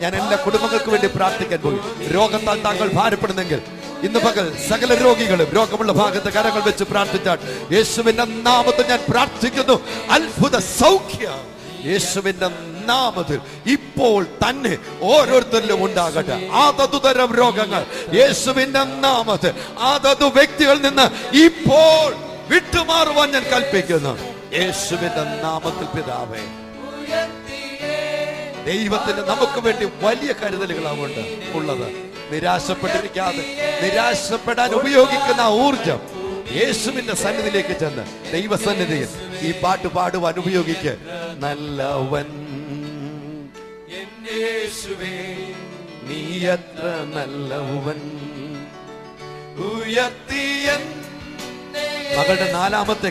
ഞാൻ എല്ലാ കുടുംബങ്ങൾക്ക് വേണ്ടി പ്രാർത്ഥിക്കാൻ പോയി. രോഗത്താൽ താങ്കൾ ഭാരപ്പെടുന്നെങ്കിൽ ഇന്ന് പകൽ സകല രോഗികളും രോഗമുള്ള ഭാഗത്ത് കരങ്ങൾ വെച്ച് പ്രാർത്ഥിച്ചാൽ യേശുവിന്റെ നാമത്തിൽ ഞാൻ പ്രാർത്ഥിക്കുന്നു. അത്ഭുത സൗഖ്യം യേശുവിന്റെ നാമത്തിൽ ഇപ്പോൾ തന്നെ ഓരോരുത്തരിലും ഉണ്ടാകട്ടെ. അതതു തരം രോഗങ്ങൾ യേശുവിന്റെ നാമത്തിൽ അതതു വ്യക്തികളിൽ നിന്ന് ഇപ്പോൾ വിട്ടുമാറുവാൻ ഞാൻ കൽപ്പിക്കുന്നു. യേശുവിന്റെ നാമത്തിൽ പിതാവേ. ദൈവത്തിന് നമുക്ക് വേണ്ടി വലിയ കരുതലുകളാണ് ഉള്ളത്. നിരാശപ്പെട്ടിരിക്കാതെ നിരാശപ്പെടാൻ ഉപയോഗിക്കുന്ന ഊർജം യേശുവിന്റെ സന്നിധിയിലേക്ക് ചെന്ന് ദൈവസന്നിധിയിൽ ഈ പാട്ട് പാടുവാൻ ഉപയോഗിക്ക്. നല്ലവൻ യേശുവേ, നീ എത്ര നല്ലവൻ, ഉയർത്തിയ മകളുടെ 4ാമത്തെ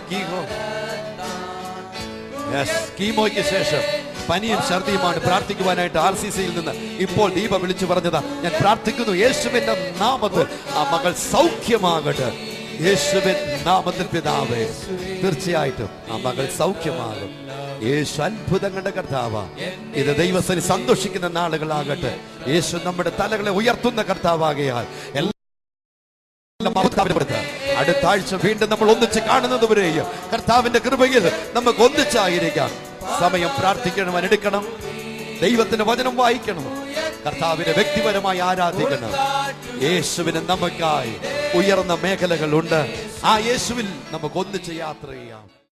കീമോയ്ക്ക് ശേഷം പനിയും ഛർദിയുമാണ്. പ്രാർത്ഥിക്കുവാനായിട്ട് RCCയിൽ നിന്ന് ഇപ്പോൾ ദീപ വിളിച്ചു പറഞ്ഞതാ. ഞാൻ പ്രാർത്ഥിക്കുന്നു യേശുവിന്റെ നാമത്തിൽ ആ മകൾ സൗഖ്യമാകട്ടെ. യേശുവിൻ നാമത്തിൽ പിതാവേ. തീർച്ചയായിട്ടും ആ മകൾ സൗഖ്യമാകും. യേശു അത്ഭുതങ്ങളുടെ കർത്താവാ. ഇത് ദൈവസന്നിധിയിൽ സന്തോഷിക്കുന്ന നാളുകളാകട്ടെ. യേശു നമ്മുടെ തലകളെ ഉയർത്തുന്ന കർത്താവാകയാൽ അടുത്ത ആഴ്ച വീണ്ടും നമ്മൾ ഒന്നിച്ച് കാണുന്നത് വരെയും കർത്താവിന്റെ കൃപയിൽ നമുക്ക് ഒന്നിച്ചായിരിക്കാം. സമയം പ്രാർത്ഥിക്കണം, എടുക്കണം, ദൈവത്തിന്റെ വചനം വായിക്കണം, കർത്താവിനെ വ്യക്തിപരമായി ആരാധിക്കണം. യേശുവിന് നമുക്കായി ഉയർന്ന മേഖലകളുണ്ട്. ആ യേശുവിൽ നമുക്ക് ഒന്നിച്ച് യാത്ര ചെയ്യാം.